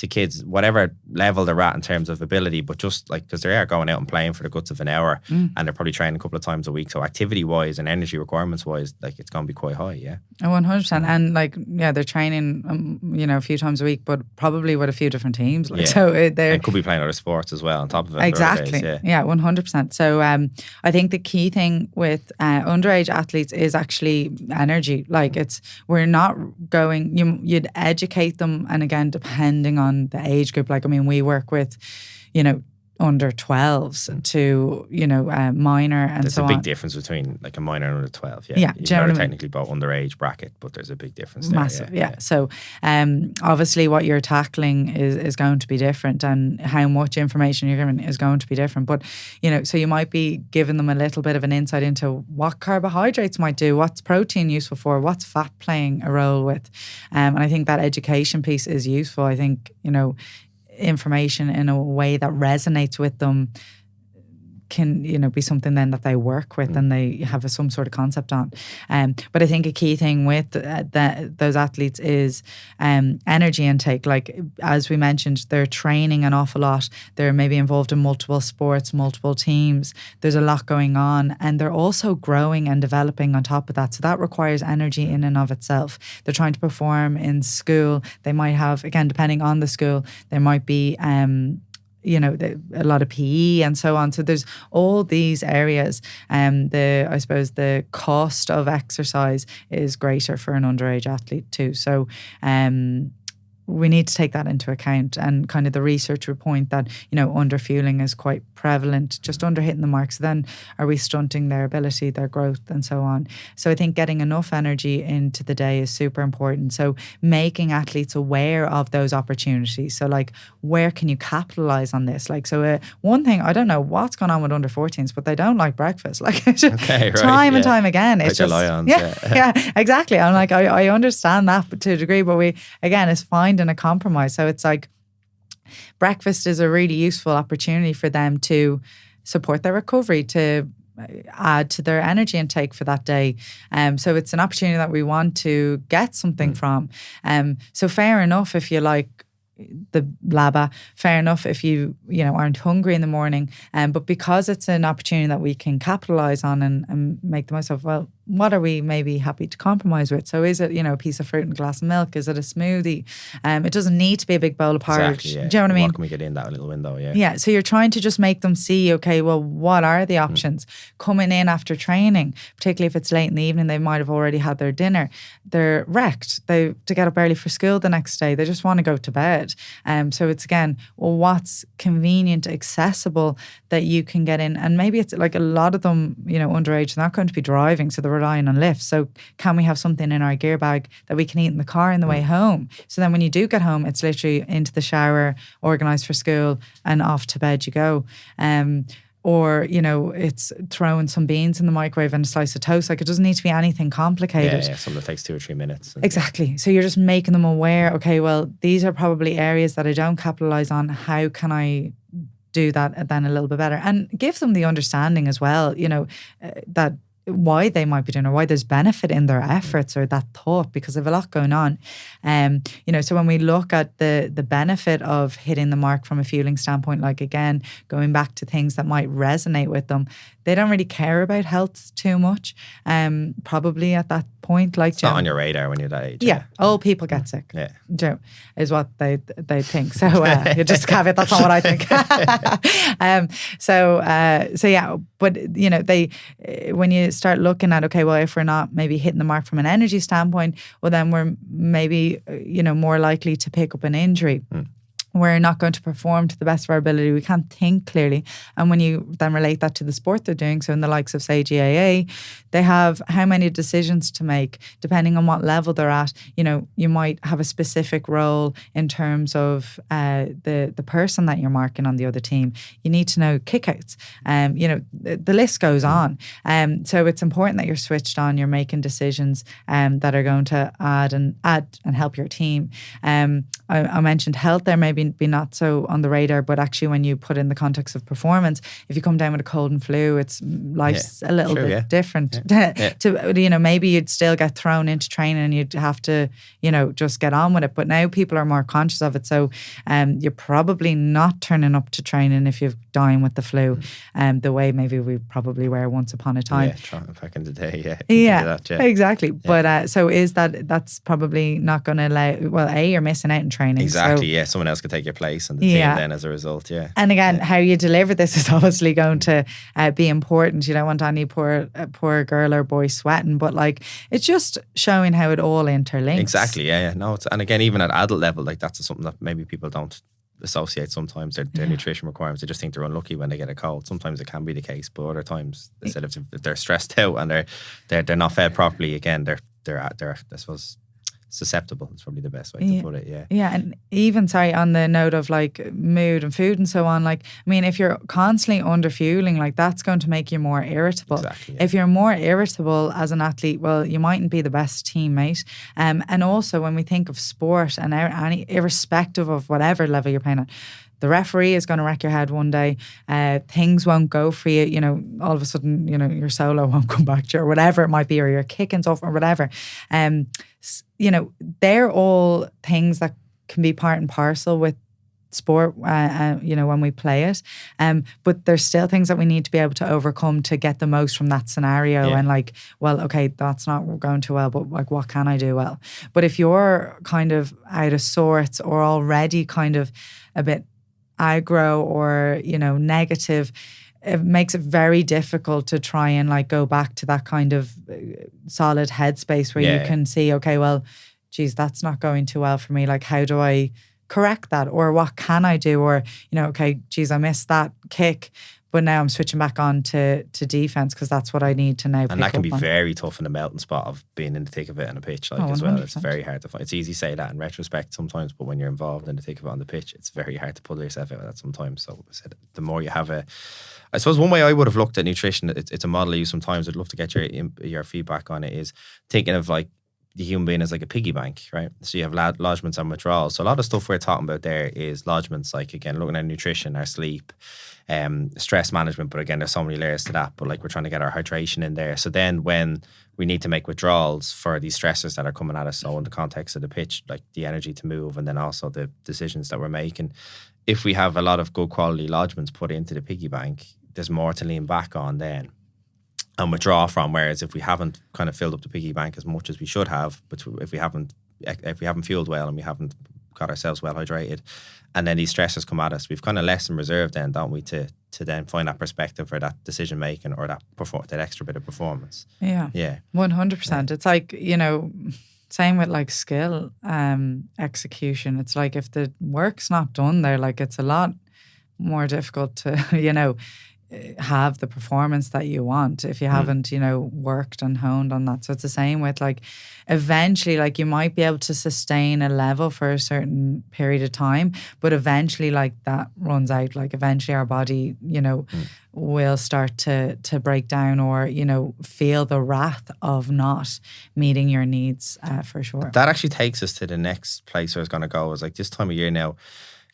kids, whatever level they're at in terms of ability, but just like, because they are going out and playing for the guts of an hour and they're probably training a couple of times a week. So activity wise and energy requirements wise, like, it's going to be quite high. Yeah. 100%. And like, they're training, a few times a week, but probably with a few different teams. Like, so they're, and could be playing other sports as well on top of it. Exactly. Days, 100%. So I think the key thing with underage athletes is actually energy. Like, it's we're not going, you'd educate them. And again, depending on the age group, like, I mean, we work with, under 12s to, minor and there's so on. There's a big difference between like a minor and under 12. Yeah. You know technically both underage bracket, but there's a big difference there. Massive, yeah. So obviously what you're tackling is going to be different, and how much information you're giving is going to be different. But, so you might be giving them a little bit of an insight into what carbohydrates might do, what's protein useful for, what's fat playing a role with. And I think that education piece is useful. I think, information in a way that resonates with them can, be something then that they work with and they have some sort of concept on. But I think a key thing with those athletes is energy intake. Like, as we mentioned, they're training an awful lot. They're maybe involved in multiple sports, multiple teams. There's a lot going on, and they're also growing and developing on top of that. So that requires energy in and of itself. They're trying to perform in school. They might have, again, depending on the school, there might be a lot of PE and so on. So there's all these areas. I suppose the cost of exercise is greater for an underage athlete too. So we need to take that into account, and kind of the research would point that, under fueling is quite prevalent, just under hitting the mark. So then are we stunting their ability, their growth and so on? So I think getting enough energy into the day is super important. So making athletes aware of those opportunities. So like, where can you capitalize on this? Like, so one thing, I don't know what's going on with under 14s, but they don't like breakfast. Like time and time again. It's just, yeah, exactly. I'm like, I understand that to a degree, but it's finding a compromise. So it's like, breakfast is a really useful opportunity for them to support their recovery, to add to their energy intake for that day. So it's an opportunity that we want to get something from. So fair enough if you like the blabber, fair enough if you aren't hungry in the morning, but because it's an opportunity that we can capitalize on and make the most of, well, what are we maybe happy to compromise with? So is it, a piece of fruit and a glass of milk? Is it a smoothie? It doesn't need to be a big bowl of porridge. Exactly, yeah. Do you know what I mean? What can we get in that little window? Yeah. Yeah. So you're trying to just make them see, okay, well, what are the options? Coming in after training, particularly if it's late in the evening, they might have already had their dinner. They're wrecked. To get up early for school the next day, they just want to go to bed. So it's, again, well, what's convenient, accessible that you can get in? And maybe it's like a lot of them, underage, they're not going to be driving, so they're relying on lifts. So can we have something in our gear bag that we can eat in the car on the way home? So then when you do get home, it's literally into the shower, organised for school, and off to bed you go. Or, it's throwing some beans in the microwave and a slice of toast. Like, it doesn't need to be anything complicated. Yeah, something that takes 2 or 3 minutes. Exactly. So you're just making them aware, okay, well, these are probably areas that I don't capitalise on. How can I do that then a little bit better? And give them the understanding as well, that why they might be doing, or why there's benefit in their efforts or that thought, because they have a lot going on. So when we look at the benefit of hitting the mark from a fueling standpoint, like, again, going back to things that might resonate with them, they don't really care about health too much, probably at that point. Like, it's not on your radar when you're that age. Yeah, old people get sick. Yeah, is what they think. So you just caveat, that's not what I think. So yeah, but they when you start looking at, okay, well, if we're not maybe hitting the mark from an energy standpoint, well, then we're maybe more likely to pick up an injury. We're not going to perform to the best of our ability. We can't think clearly. And when you then relate that to the sport they're doing, so in the likes of, say, GAA, they have how many decisions to make depending on what level they're at. You might have a specific role in terms of the person that you're marking on the other team. You need to know kickouts. The list goes on. So it's important that you're switched on. You're making decisions that are going to add and help your team. I mentioned health there, maybe be not so on the radar, but actually when you put in the context of performance, if you come down with a cold and flu, life's a little bit different. To maybe you'd still get thrown into training and you'd have to just get on with it. But now people are more conscious of it, so you're probably not turning up to training if you're dying with the flu, the way maybe we probably were once upon a time. Back in the day, exactly. But so is that's probably not going to allow, well, you're missing out in training. Exactly. So, someone else could take take your place in the team then as a result. Yeah. And again, how you deliver this is obviously going to be important. You don't want any poor girl or boy sweating, but like it's just showing how it all interlinks. Exactly. Yeah. No. And again, even at adult level, like that's something that maybe people don't associate sometimes their nutrition requirements. They just think they're unlucky when they get a cold. Sometimes it can be the case, but other times they said if they're stressed out and they're not fed properly, again they're I suppose susceptible. It's probably the best way to put it. Yeah. And even on the note of like mood and food and so on, like I mean, if you're constantly under fueling, like that's going to make you more irritable. Exactly, If you're more irritable as an athlete, well, you mightn't be the best teammate. And also when we think of sport and irrespective of whatever level you're playing at, the referee is going to wreck your head one day. Things won't go for you. You know, all of a sudden, you know, your solo won't come back to you or whatever it might be, or your kicking's off or whatever. You know, they're all things that can be part and parcel with sport, you know, when we play it. But there's still things that we need to be able to overcome to get the most from that scenario. And like, well, okay, that's not going too well, but like, what can I do well? But if you're kind of out of sorts or already kind of a bit aggro or, you know, negative, it makes it very difficult to try and like go back to that kind of solid headspace where you can see, okay, well, geez, that's not going too well for me. Like, how do I correct that? Or what can I do? Or, you know, okay, geez, I missed that kick, but now I'm switching back on to defense because that's what I need to now pick up on. And that can be very tough in the melting spot of being in the thick of it on a pitch, like as well. 100%. It's very hard to find. It's easy to say that in retrospect sometimes, but when you're involved in the thick of it on the pitch, it's very hard to pull yourself out of that sometimes. So the more you have I suppose one way I would have looked at nutrition, it's a model I use sometimes, I'd love to get your feedback on it, is thinking of like the human being as like a piggy bank, right? So you have lodgements and withdrawals. So a lot of stuff we're talking about there is lodgements, like again, looking at nutrition, our sleep, stress management, but again, there's so many layers to that, but like we're trying to get our hydration in there. So then when we need to make withdrawals for these stressors that are coming at us, so in the context of the pitch, like the energy to move, and then also the decisions that we're making, if we have a lot of good quality lodgements put into the piggy bank, there's more to lean back on then and withdraw from. Whereas if we haven't kind of filled up the piggy bank as much as we should have, but if we haven't fueled well and we haven't got ourselves well hydrated, and then these stressors come at us, we've kind of less in reserve then, don't we, to then find that perspective for that decision making or that extra bit of performance. Yeah 100%. It's like, you know, same with like skill execution. It's like if the work's not done there, like it's a lot more difficult to, you know, have the performance that you want if you haven't, you know, worked and honed on that. So it's the same with like, eventually, like you might be able to sustain a level for a certain period of time, but eventually like that runs out. Like eventually our body, you know, will start to break down or, you know, feel the wrath of not meeting your needs for sure. That actually takes us to the next place where I was going to go. Is like this time of year now,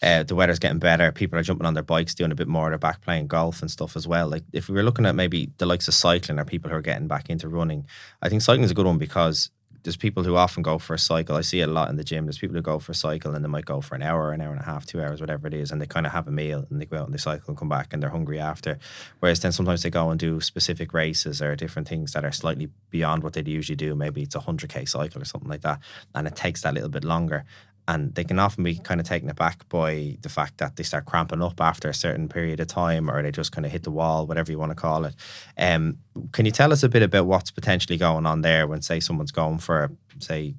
the weather's getting better. People are jumping on their bikes, doing a bit more. They're back playing golf and stuff as well. Like if we were looking at maybe the likes of cycling or people who are getting back into running, I think cycling is a good one because there's people who often go for a cycle. I see it a lot in the gym. There's people who go for a cycle and they might go for an hour and a half, 2 hours, whatever it is, and they kind of have a meal and they go out and they cycle and come back and they're hungry after. Whereas then sometimes they go and do specific races or different things that are slightly beyond what they'd usually do. Maybe it's a 100k cycle or something like that, and it takes that little bit longer. And they can often be kind of taken aback by the fact that they start cramping up after a certain period of time, or they just kind of hit the wall, whatever you want to call it. Can you tell us a bit about what's potentially going on there when, say, someone's going for, say,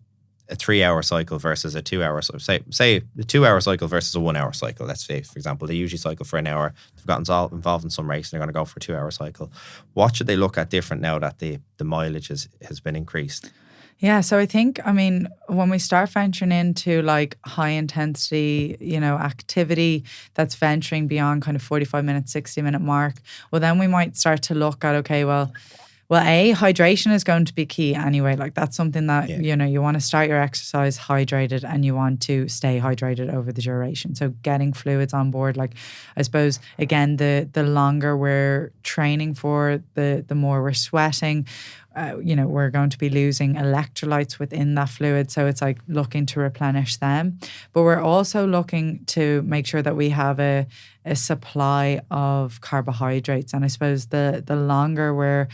a 3-hour cycle versus a 2-hour cycle? Say the 2-hour cycle versus a 1-hour cycle. Let's say, for example, they usually cycle for an hour. They've gotten involved in some race and they're going to go for a 2-hour cycle. What should they look at different now that the mileage has been increased? Yeah, so I think, I mean, when we start venturing into like high intensity, you know, activity that's venturing beyond kind of 45-minute, 60-minute mark, well, then we might start to look at, okay, well, hydration is going to be key anyway. Like that's something that, you know, you want to start your exercise hydrated and you want to stay hydrated over the duration. So getting fluids on board, like I suppose, again, the longer we're training for, the more we're sweating. You know, we're going to be losing electrolytes within that fluid. So it's like looking to replenish them. But we're also looking to make sure that we have a supply of carbohydrates. And I suppose the longer we're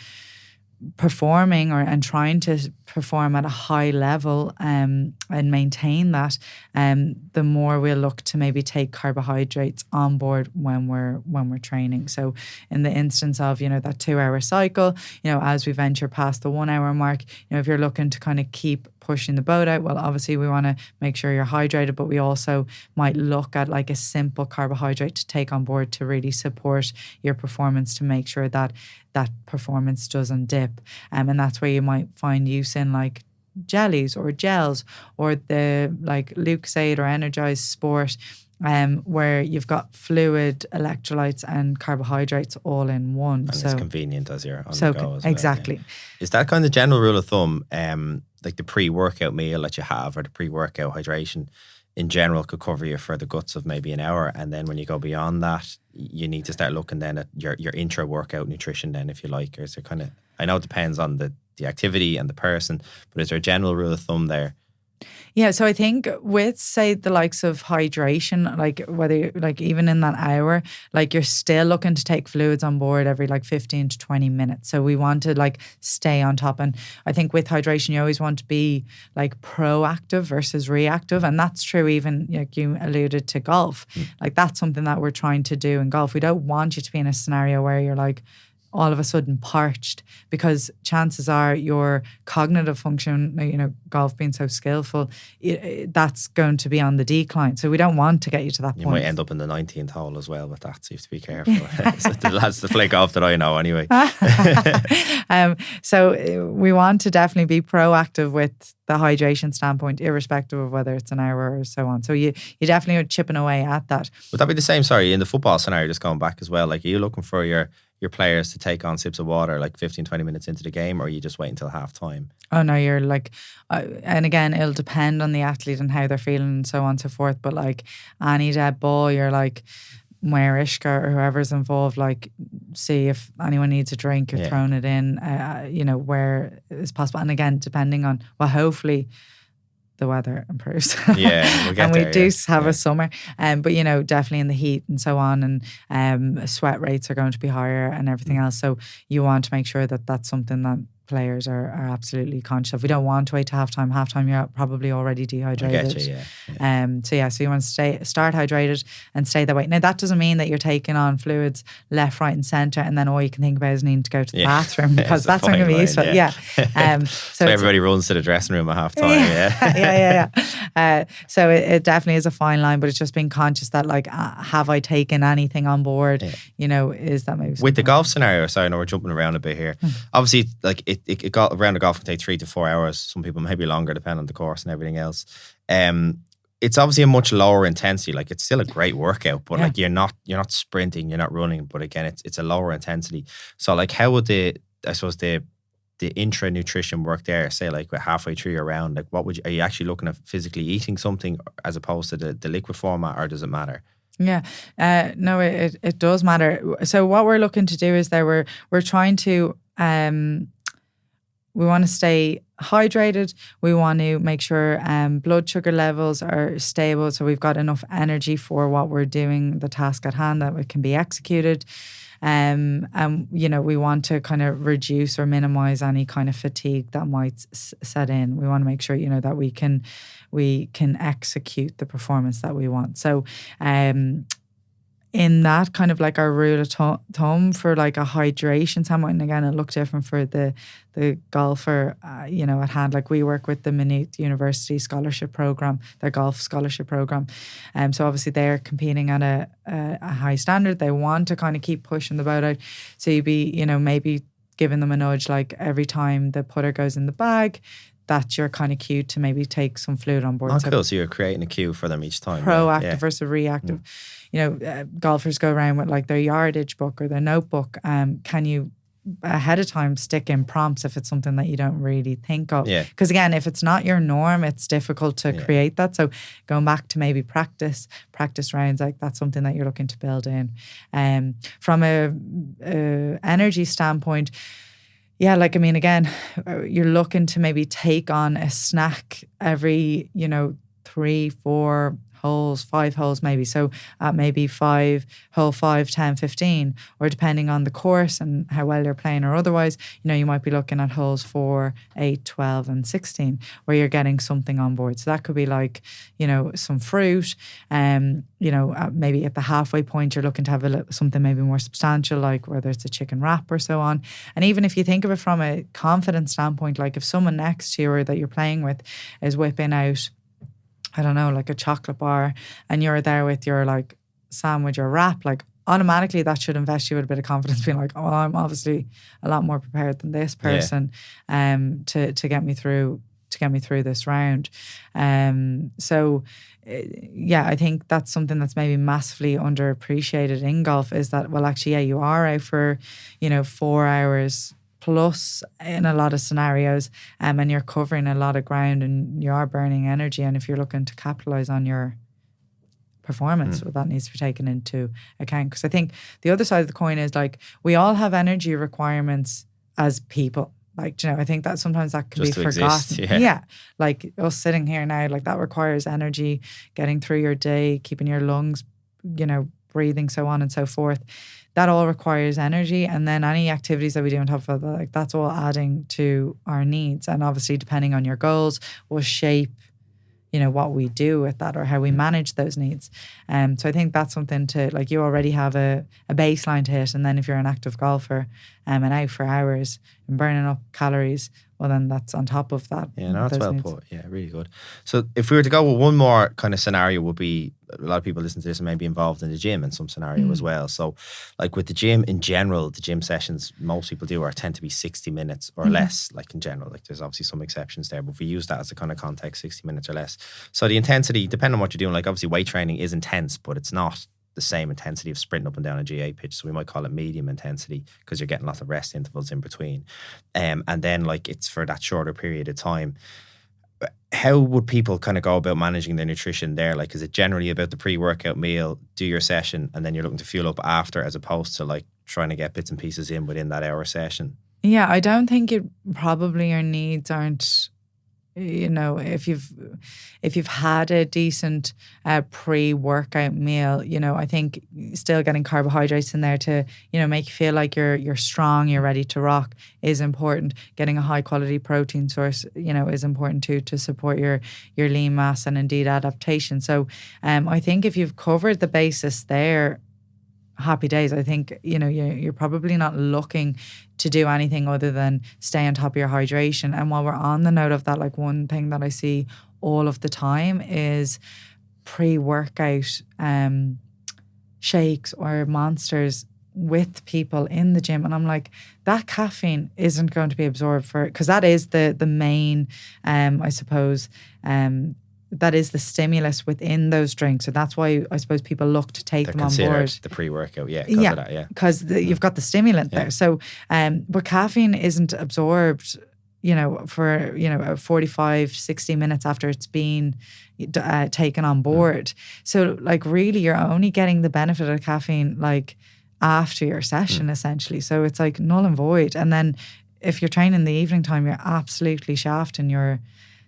performing and trying to perform at a high level and maintain that, the more we'll look to maybe take carbohydrates on board when we're training. So in the instance of, that 2-hour cycle, as we venture past the 1 hour mark, if you're looking to kind of keep pushing the boat out, well, obviously we want to make sure you're hydrated, but we also might look at like a simple carbohydrate to take on board to really support your performance, to make sure that performance doesn't dip. And that's where you might find use in like jellies or gels, or the like Lucozade or Energized Sport, where you've got fluid, electrolytes and carbohydrates all in one. And so it's convenient as you're on the go as well. Exactly. Yeah. Is that kind of general rule of thumb, like the pre-workout meal that you have, or the pre-workout hydration in general, could cover you for the guts of maybe an hour, and then when you go beyond that, you need to start looking then at your intra-workout nutrition then, if you like? Or is there kind of, I know it depends on the activity and the person, but is there a general rule of thumb there? Yeah, so I think with, say, the likes of hydration, like whether, like even in that hour, like you're still looking to take fluids on board every like 15 to 20 minutes. So we want to like stay on top. And I think with hydration, you always want to be like proactive versus reactive. And that's true even, like you alluded to, golf. Like that's something that we're trying to do in golf. We don't want you to be in a scenario where you're like all of a sudden parched, because chances are your cognitive function, golf being so skillful, that's going to be on the decline. So we don't want to get you to that point. You might end up in the 19th hole as well with that, so you have to be careful. So that's the play golf that I know anyway. So we want to definitely be proactive with the hydration standpoint, irrespective of whether it's an hour or so on. So you definitely are chipping away at that. Would that be the same, sorry, in the football scenario, just going back as well, like are you looking for your players to take on sips of water like 15, 20 minutes into the game, or you just wait until half time? Oh no, you're like, and again, it'll depend on the athlete and how they're feeling and so on and so forth. But like any dead ball, you're like, Muir Ishka or whoever's involved, like see if anyone needs a drink, you're throwing it in, where it's possible. And again, depending on, well, hopefully the weather improves. Yeah, we'll get and we there, do have a summer. But definitely in the heat and so on, and sweat rates are going to be higher and everything else. So you want to make sure that that's something that players are absolutely conscious of. We don't want to wait to halftime. Halftime, you're probably already dehydrated. I get you, yeah. So you want to start hydrated and stay that way. Now that doesn't mean that you're taking on fluids left, right, and centre, and then all you can think about is needing to go to the bathroom, because that's not going to be useful. Yeah. So everybody runs to the dressing room at halftime. Yeah. So it definitely is a fine line, but it's just being conscious that like, have I taken anything on board? Is that maybe with the golf scenario? Sorry, I know we're jumping around a bit here. Obviously, like it got around the golf can take 3 to 4 hours. Some people maybe longer, depending on the course and everything else. It's obviously a much lower intensity. Like it's still a great workout, but like you're not sprinting, you're not running. But again, it's a lower intensity. So like, how would the intra nutrition work there? Say like halfway through your round, like are you actually looking at physically eating something as opposed to the liquid format, or does it matter? Yeah, no, it does matter. So what we're looking to do is that we're trying to we want to stay hydrated. We want to make sure blood sugar levels are stable, so we've got enough energy for what we're doing, the task at hand, that it can be executed. And we want to kind of reduce or minimize any kind of fatigue that might set in. We want to make sure that we can execute the performance that we want. So in that kind of like our rule of thumb for like a hydration standpoint, and again, it looked different for the golfer, at hand. Like we work with the Maynooth University scholarship program, their golf scholarship program. So obviously they're competing at a high standard. They want to kind of keep pushing the boat out. So you'd be, maybe giving them a nudge, like every time the putter goes in the bag, that's your kind of cue to maybe take some fluid on board. Oh, cool. So you're creating a cue for them each time. Proactive versus reactive. Golfers go around with like their yardage book or their notebook. Can you ahead of time stick in prompts if it's something that you don't really think of? Yeah. Because again, if it's not your norm, it's difficult to create that. So going back to maybe practice rounds, like that's something that you're looking to build in. From a energy standpoint, yeah, like, I mean, again, you're looking to maybe take on a snack every, 3-4 holes, 5 holes maybe. So at maybe 5, 10, 15, or depending on the course and how well you're playing or otherwise, you might be looking at holes 4, 8, 12 and 16 where you're getting something on board. So that could be like, some fruit, maybe at the halfway point you're looking to have something maybe more substantial, like whether it's a chicken wrap or so on. And even if you think of it from a confidence standpoint, like if someone next to you or that you're playing with is whipping out, I don't know, like a chocolate bar, and you're there with your like sandwich or wrap, like automatically that should invest you with a bit of confidence, being like, oh, I'm obviously a lot more prepared than this person to get me through this round. So I think that's something that's maybe massively underappreciated in golf, is that, well, actually, you are out for 4 hours plus in a lot of scenarios, and you're covering a lot of ground and you are burning energy. And if you're looking to capitalize on your performance, well, that needs to be taken into account. Because I think the other side of the coin is, like, we all have energy requirements as people. Like, I think that sometimes that can just be to forgotten. Exist, yeah. Like us sitting here now, like that requires energy, getting through your day, keeping your lungs, breathing, so on and so forth. That all requires energy. And then any activities that we do on top of that, like, that's all adding to our needs. And obviously, depending on your goals, will shape what we do with that or how we manage those needs. So I think that's something to, like, you already have a baseline to hit. And then if you're an active golfer and out for hours and burning up calories, well, then that's on top of that. Yeah, no, that's well put. Yeah, really good. So if we were to go with one more kind of scenario, would be, a lot of people listen to this and may be involved in the gym in some scenario as well. So like with the gym in general, the gym sessions most people do tend to be 60 minutes or less, like in general. Like there's obviously some exceptions there, but if we use that as a kind of context, 60 minutes or less. So the intensity, depending on what you're doing, like obviously weight training is intense, but it's not the same intensity of sprinting up and down a GA pitch. So we might call it medium intensity because you're getting lots of rest intervals in between. And then like it's for that shorter period of time. How would people kind of go about managing their nutrition there? Like, is it generally about the pre-workout meal, do your session, and then you're looking to fuel up after, as opposed to like trying to get bits and pieces in within that hour session? Yeah, I don't think your needs aren't, if you've had a decent pre-workout meal, I think still getting carbohydrates in there to, make you feel like you're strong, you're ready to rock is important. Getting a high quality protein source, is important too, to support your lean mass and indeed adaptation. So I think if you've covered the basis there, happy days. I think, you're probably not looking to do anything other than stay on top of your hydration. And while we're on the note of that, like one thing that I see all of the time is pre-workout shakes or monsters with people in the gym. And I'm like, that caffeine isn't going to be absorbed because that is the main, I suppose, that is the stimulus within those drinks. So that's why I suppose people look to take them on board. The pre-workout, because you've got the stimulant there. So, but caffeine isn't absorbed, for 45, 60 minutes after it's been taken on board. So, like, really, you're only getting the benefit of caffeine like after your session, essentially. So it's like null and void. And then if you're training in the evening time, you're absolutely shafting your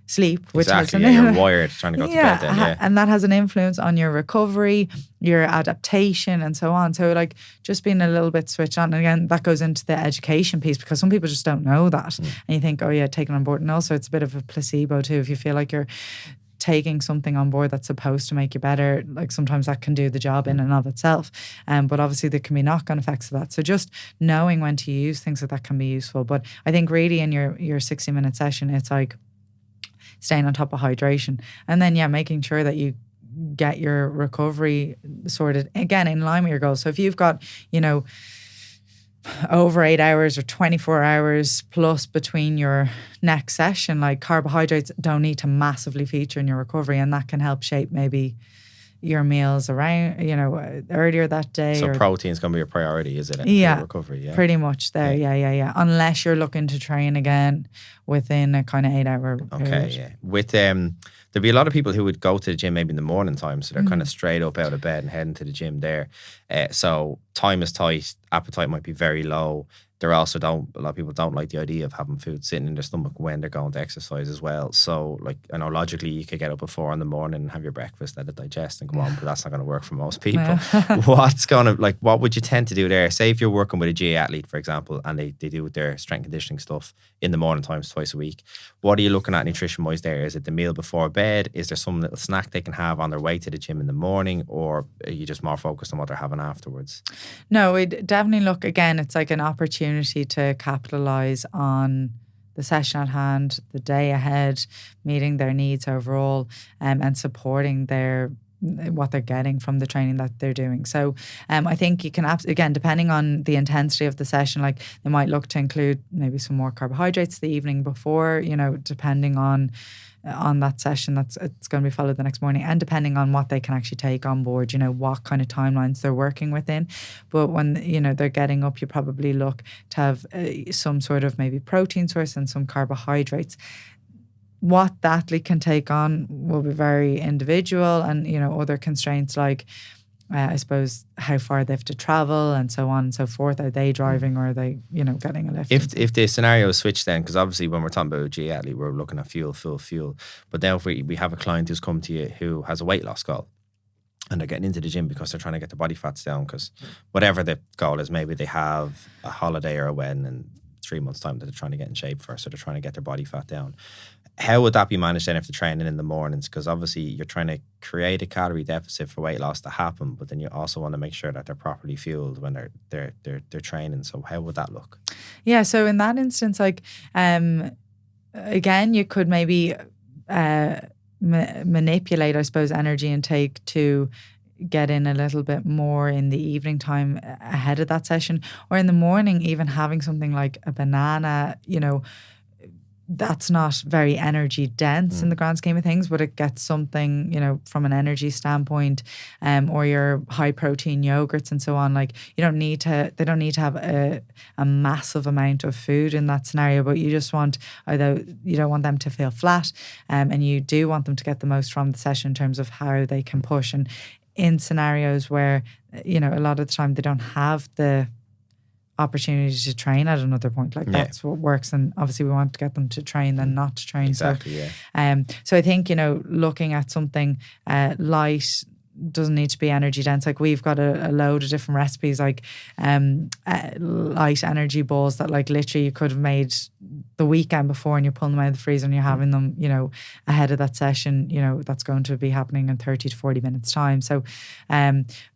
sleep, which you're wired trying to go to bed then, and that has an influence on your recovery, your adaptation and so on. So like just being a little bit switched on, and again that goes into the education piece, because some people just don't know that, and you think, oh yeah, take it on board. And also it's a bit of a placebo too. If you feel like you're taking something on board that's supposed to make you better, like sometimes that can do the job in and of itself, but obviously there can be knock-on effects of that. So just knowing when to use things like that can be useful. But I think really in your 60-minute session, it's like staying on top of hydration, and then making sure that you get your recovery sorted, again in line with your goals. So if you've got over 8 hours or 24 hours plus between your next session, like carbohydrates don't need to massively feature in your recovery, and that can help shape maybe your meals around, earlier that day. So protein's going to be a priority, is it? For recovery, pretty much there. Yeah. Unless you're looking to train again within a kind of 8 hour period. Okay, yeah. With there'd be a lot of people who would go to the gym maybe in the morning time, so they're kind of straight up out of bed and heading to the gym there. So time is tight, appetite might be very low. a lot of people don't like the idea of having food sitting in their stomach when they're going to exercise as well. So like, I know logically you could get up at 4 a.m. and have your breakfast, let it digest and go on, but that's not going to work for most people. What would you tend to do there? Say if you're working with a GA athlete, for example, and they do their strength conditioning stuff in the morning times twice a week. What are you looking at nutrition wise there? Is it the meal before bed? Is there some little snack they can have on their way to the gym in the morning, or are you just more focused on what they're having afterwards? No, we'd definitely look, again, it's like an opportunity to capitalize on the session at hand, the day ahead, meeting their needs overall, and supporting what they're getting from the training that they're doing. So I think you can, again, depending on the intensity of the session, like they might look to include maybe some more carbohydrates the evening before, depending on that session it's going to be followed the next morning, and depending on what they can actually take on board, what kind of timelines they're working within. But when they're getting up, you probably look to have some sort of maybe protein source and some carbohydrates. What the athlete can take on will be very individual, and other constraints like I suppose how far they have to travel and so on and so forth. Are they driving, or are they getting a lift? If the scenario is switched then, because obviously when we're talking about a GA athlete, we're looking at full fuel. But then if we have a client who's come to you who has a weight loss goal, and they're getting into the gym because they're trying to get their body fats down, because whatever the goal is, maybe they have a holiday or a wedding in 3 months' time that they're trying to get in shape for, so they're trying to get their body fat down. How would that be managed then if they're training in the mornings? Because obviously you're trying to create a calorie deficit for weight loss to happen, but then you also want to make sure that they're properly fueled when they're training. So how would that look? Yeah, so in that instance, like again, you could maybe manipulate, I suppose, energy intake to get in a little bit more in the evening time ahead of that session, or in the morning, even having something like a banana, that's not very energy dense in the grand scheme of things, but it gets something, from an energy standpoint, or your high protein yogurts and so on. Like they don't need to have a massive amount of food in that scenario, but you just want, although you don't want them to feel flat, and you do want them to get the most from the session in terms of how they can push. And in scenarios where, a lot of the time they don't have the opportunity to train at another point, like that's what works, and obviously we want to get them to train than not to train. Exactly. So I think looking at something light, doesn't need to be energy dense. Like we've got a load of different recipes, like light energy balls that like literally you could have made the weekend before, and you're pulling them out of the freezer and you're having them ahead of that session that's going to be happening in 30 to 40 minutes time. So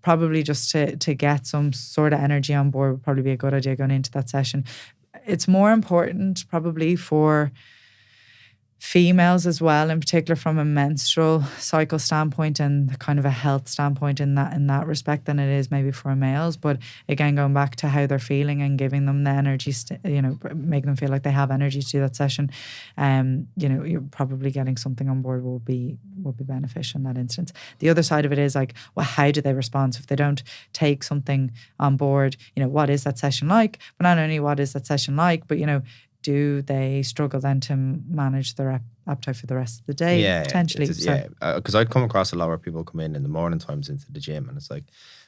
probably just to get some sort of energy on board would probably be a good idea going into that session. It's more important probably for females as well, in particular from a menstrual cycle standpoint and kind of a health standpoint in that respect, than it is maybe for males. But again, going back to how they're feeling and giving them the energy, making them feel like they have energy to do that session, you're probably getting something on board will be beneficial in that instance. The other side of it is like, well, how do they respond? So if they don't take something on board, what is that session like? But not only what is that session like, but do they struggle then to manage their appetite for the rest of the day, potentially? Because I'd come across a lot where people come in the morning times into the gym, and it's like,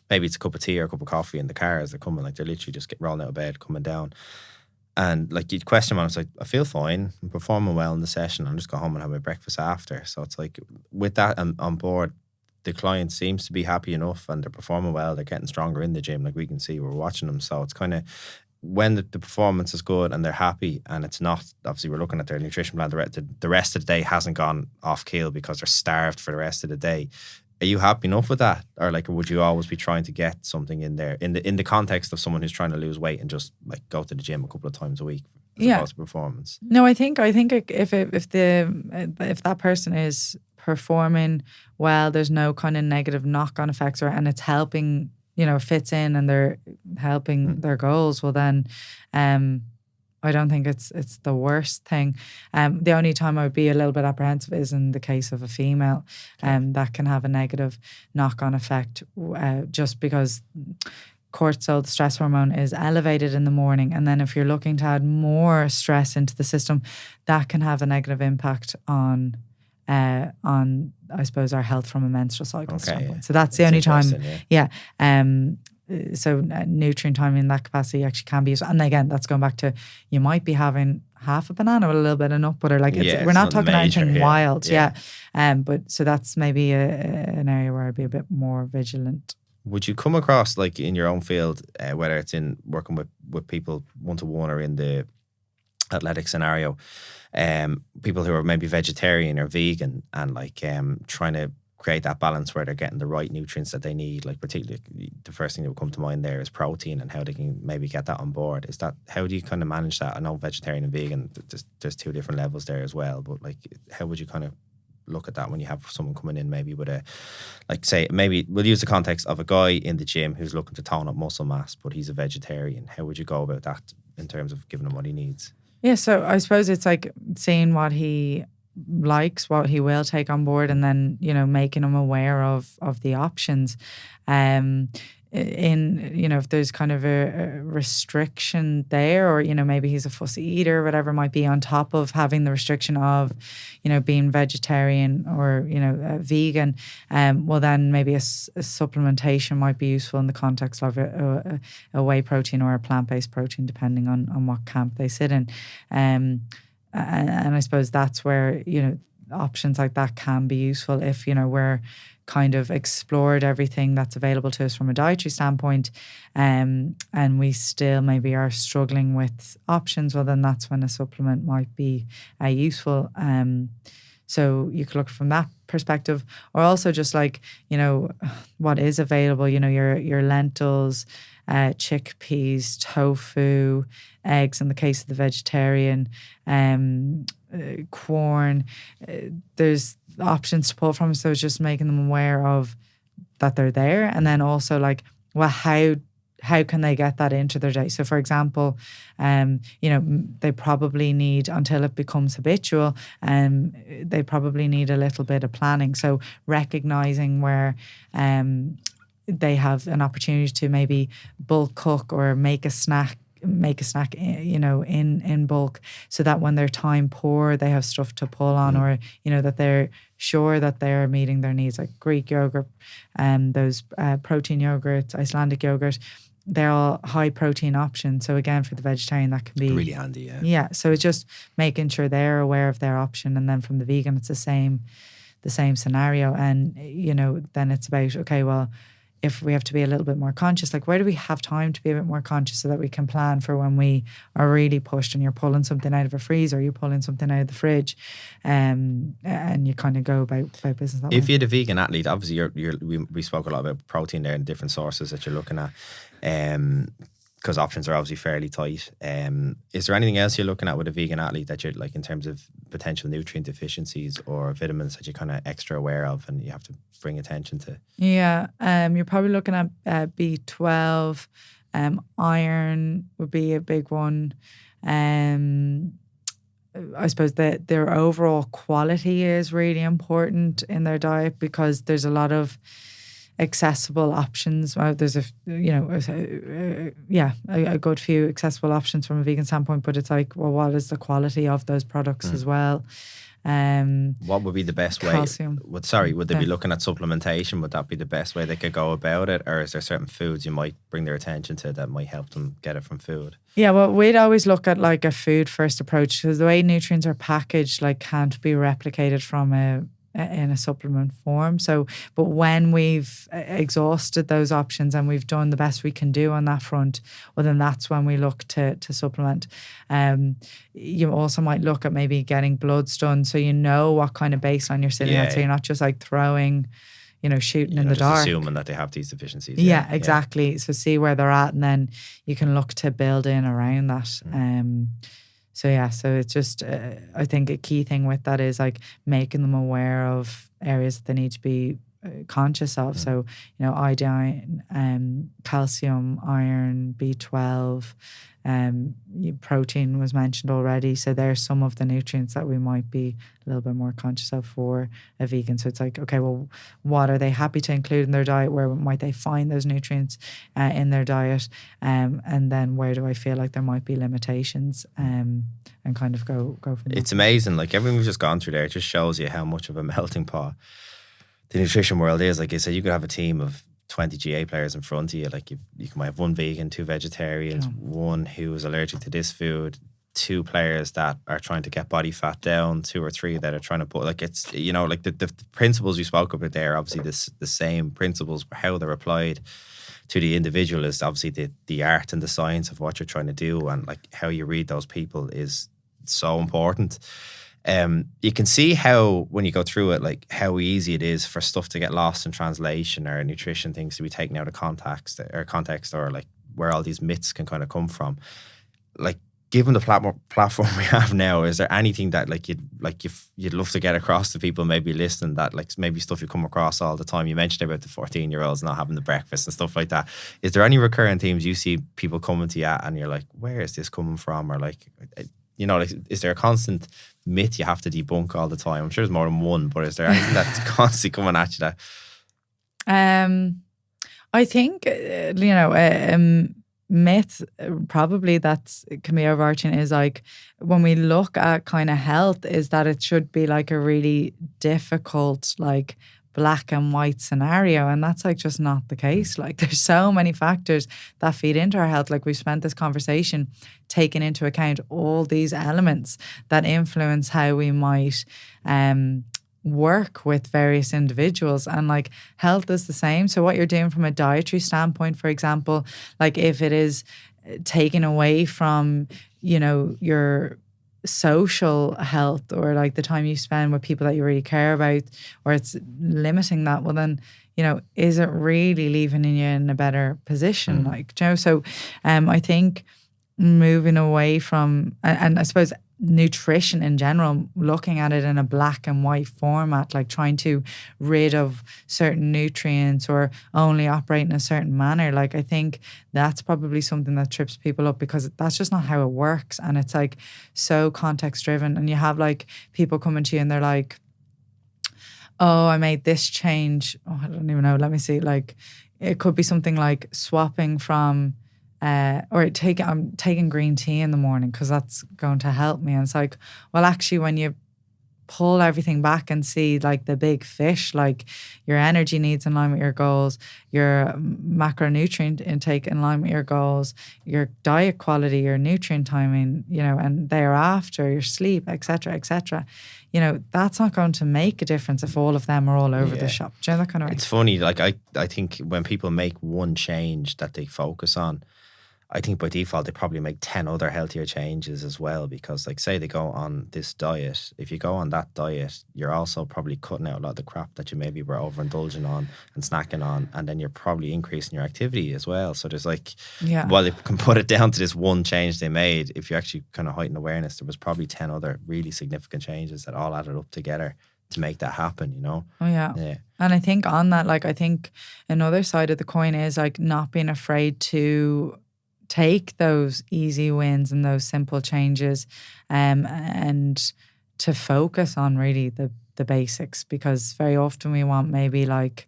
maybe it's a cup of tea or a cup of coffee in the car as they're coming, like they're literally just rolling out of bed, coming down. And like you'd question them, and it's like, I feel fine, I'm performing well in the session, I'll just go home and have my breakfast after. So it's like, with that on board, the client seems to be happy enough and they're performing well, they're getting stronger in the gym, like we can see, we're watching them. So it's kind of, when the performance is good and they're happy, and it's not, obviously we're looking at their nutrition plan, the rest of the day hasn't gone off keel because they're starved for the rest of the day. Are you happy enough with that? Or like, would you always be trying to get something in there in the context of someone who's trying to lose weight and just like go to the gym a couple of times a week as opposed to performance? No, I think if that person is performing well, there's no kind of negative knock-on effects, and it's helping, fits in and they're helping their goals, well then I don't think it's the worst thing. The only time I would be a little bit apprehensive is in the case of a female, that can have a negative knock-on effect, just because cortisol, the stress hormone, is elevated in the morning, and then if you're looking to add more stress into the system, that can have a negative impact on I suppose our health from a menstrual cycle standpoint. So that's the only time. nutrient time in that capacity actually can be used. And again, that's going back to, you might be having half a banana with a little bit of nut butter. Like we're not talking major, anything wild. Yeah. But so that's maybe an area where I'd be a bit more vigilant. Would you come across, like in your own field, whether it's in working with people one-to-one or in the athletic scenario, people who are maybe vegetarian or vegan and like trying to create that balance where they're getting the right nutrients that they need? Like particularly the first thing that would come to mind there is protein and how they can maybe get that on board. Is that, how do you kind of manage that? I know vegetarian and vegan, there's two different levels there as well, but like how would you kind of look at that when you have someone coming in maybe with a, like say, maybe we'll use the context of a guy in the gym who's looking to tone up muscle mass, but he's a vegetarian. How would you go about that in terms of giving him what he needs? Yeah, so I suppose it's like seeing what he likes, what he will take on board, and then, you know, making him aware of the options. In, you know, if there's kind of a restriction there, or, you know, maybe he's a fussy eater, whatever it might be, on top of having the restriction of, you know, being vegetarian or, you know, vegan, well then maybe a supplementation might be useful in the context of a whey protein or a plant-based protein, depending on what camp they sit in. And I suppose that's where, you know, options like that can be useful if, you know, we're kind of explored everything that's available to us from a dietary standpoint, and we still maybe are struggling with options. Well, then that's when a supplement might be useful. So you could look from that perspective, or also just like, you know, what is available, you know, your lentils, chickpeas, tofu, eggs in the case of the vegetarian, corn. There's options to pull from, so it's just making them aware of that they're there, and then also like, well, how can they get that into their day? So for example, you know, they probably need, until it becomes habitual, they probably need a little bit of planning. So recognizing where they have an opportunity to maybe bulk cook or make a snack, you know, in bulk, so that when they're time poor, they have stuff to pull on, or, you know, that they're sure that they're meeting their needs, like Greek yogurt, those protein yogurts, Icelandic yogurt. They're all high protein options. So again, for the vegetarian, that can be really handy. Yeah. So it's just making sure they're aware of their option, and then from the vegan, it's the same scenario. And, you know, then it's about, okay, well, if we have to be a little bit more conscious, like where do we have time to be a bit more conscious so that we can plan for when we are really pushed and you're pulling something out of a freezer, you're pulling something out of the fridge, and you kind of go about business that way. If you're a vegan athlete, obviously we spoke a lot about protein there and different sources that you're looking at, because options are obviously fairly tight. Is there anything else you're looking at with a vegan athlete that you're like, in terms of potential nutrient deficiencies or vitamins that you're kind of extra aware of and you have to bring attention to? Yeah, you're probably looking at B12, iron would be a big one. I suppose that their overall quality is really important in their diet, because there's a lot of accessible options. Well, there's a good few accessible options from a vegan standpoint, but it's like, well, what is the quality of those products as well? What would be the best calcium. way? Would they be looking at supplementation? Would that be the best way they could go about it? Or is there certain foods you might bring their attention to that might help them get it from food? Yeah, well, we'd always look at like a food first approach, because the way nutrients are packaged like can't be replicated from in a supplement form. So, but when we've exhausted those options and we've done the best we can do on that front, well, then that's when we look to supplement. You also might look at maybe getting bloods done, so you know what kind of baseline you're sitting at, so you're not just like throwing, you know, shooting in the dark, assuming that they have these deficiencies. Yeah, exactly. So see where they're at, and then you can look to build in around that. So it's just, I think a key thing with that is like making them aware of areas that they need to be conscious of. So, you know, iodine, calcium, iron, B12, protein was mentioned already. So there's some of the nutrients that we might be a little bit more conscious of for a vegan. So it's like, okay, well, what are they happy to include in their diet? Where might they find those nutrients in their diet? And then where do I feel like there might be limitations? And kind of go from there. It's amazing. Like everything we've just gone through there, it just shows you how much of a melting pot the nutrition world is. Like I said, you could have a team of 20 GA players in front of you. Like you might have one vegan, two vegetarians, one who is allergic to this food, two players that are trying to get body fat down, two or three that are trying to put, like, it's, you know, like the principles you spoke about there, obviously the same principles, how they're applied to the individual is obviously the art and the science of what you're trying to do, and like how you read those people is so important. You can see how when you go through it, like how easy it is for stuff to get lost in translation, or nutrition things to be taken out of context, or like where all these myths can kind of come from. Like, given the platform we have now, is there anything that you'd love to get across to people maybe listening, that like maybe stuff you come across all the time? You mentioned about the 14-year-olds not having the breakfast and stuff like that. Is there any recurring themes you see people coming to you at and you're like, where is this coming from? Or like, you know, like, is there a constant myth you have to debunk all the time? I'm sure there's more than one, but is there anything that's constantly coming at you that? I think, you know, myth probably that can be overarching is like, when we look at kind of health, is that it should be like a really difficult, like black and white scenario, and that's like just not the case. Like, there's so many factors that feed into our health. Like, we've spent this conversation taking into account all these elements that influence how we might work with various individuals, and like health is the same. So what you're doing from a dietary standpoint, for example, like if it is taken away from, you know, your social health, or like the time you spend with people that you really care about, or it's limiting that, well then, you know, is it really leaving you in a better position? Like, you know, so I think moving away from, and I suppose nutrition in general, looking at it in a black and white format, like trying to rid of certain nutrients or only operate in a certain manner. Like, I think that's probably something that trips people up, because that's just not how it works. And it's like so context driven. And you have like people coming to you and they're like, oh, I made this change. Oh, I don't even know. Let me see. Like, it could be something like swapping from I'm taking green tea in the morning because that's going to help me. And it's like, well, actually, when you pull everything back and see like the big fish, like your energy needs in line with your goals, your macronutrient intake in line with your goals, your diet quality, your nutrient timing, you know, and thereafter your sleep, etc., you know, that's not going to make a difference if all of them are all over the shop. Do you know that kind of way? It's funny, like I think when people make one change that they focus on, I think by default they probably make 10 other healthier changes as well, because like, say they go on this diet, if you go on that diet, you're also probably cutting out a lot of the crap that you maybe were overindulging on and snacking on, and then you're probably increasing your activity as well. So there's like, while they can put it down to this one change they made, if you actually kind of heighten awareness, there was probably 10 other really significant changes that all added up together to make that happen, you know? Oh, yeah. And I think on that, like, I think another side of the coin is like not being afraid to take those easy wins and those simple changes, and to focus on really the basics, because very often we want maybe like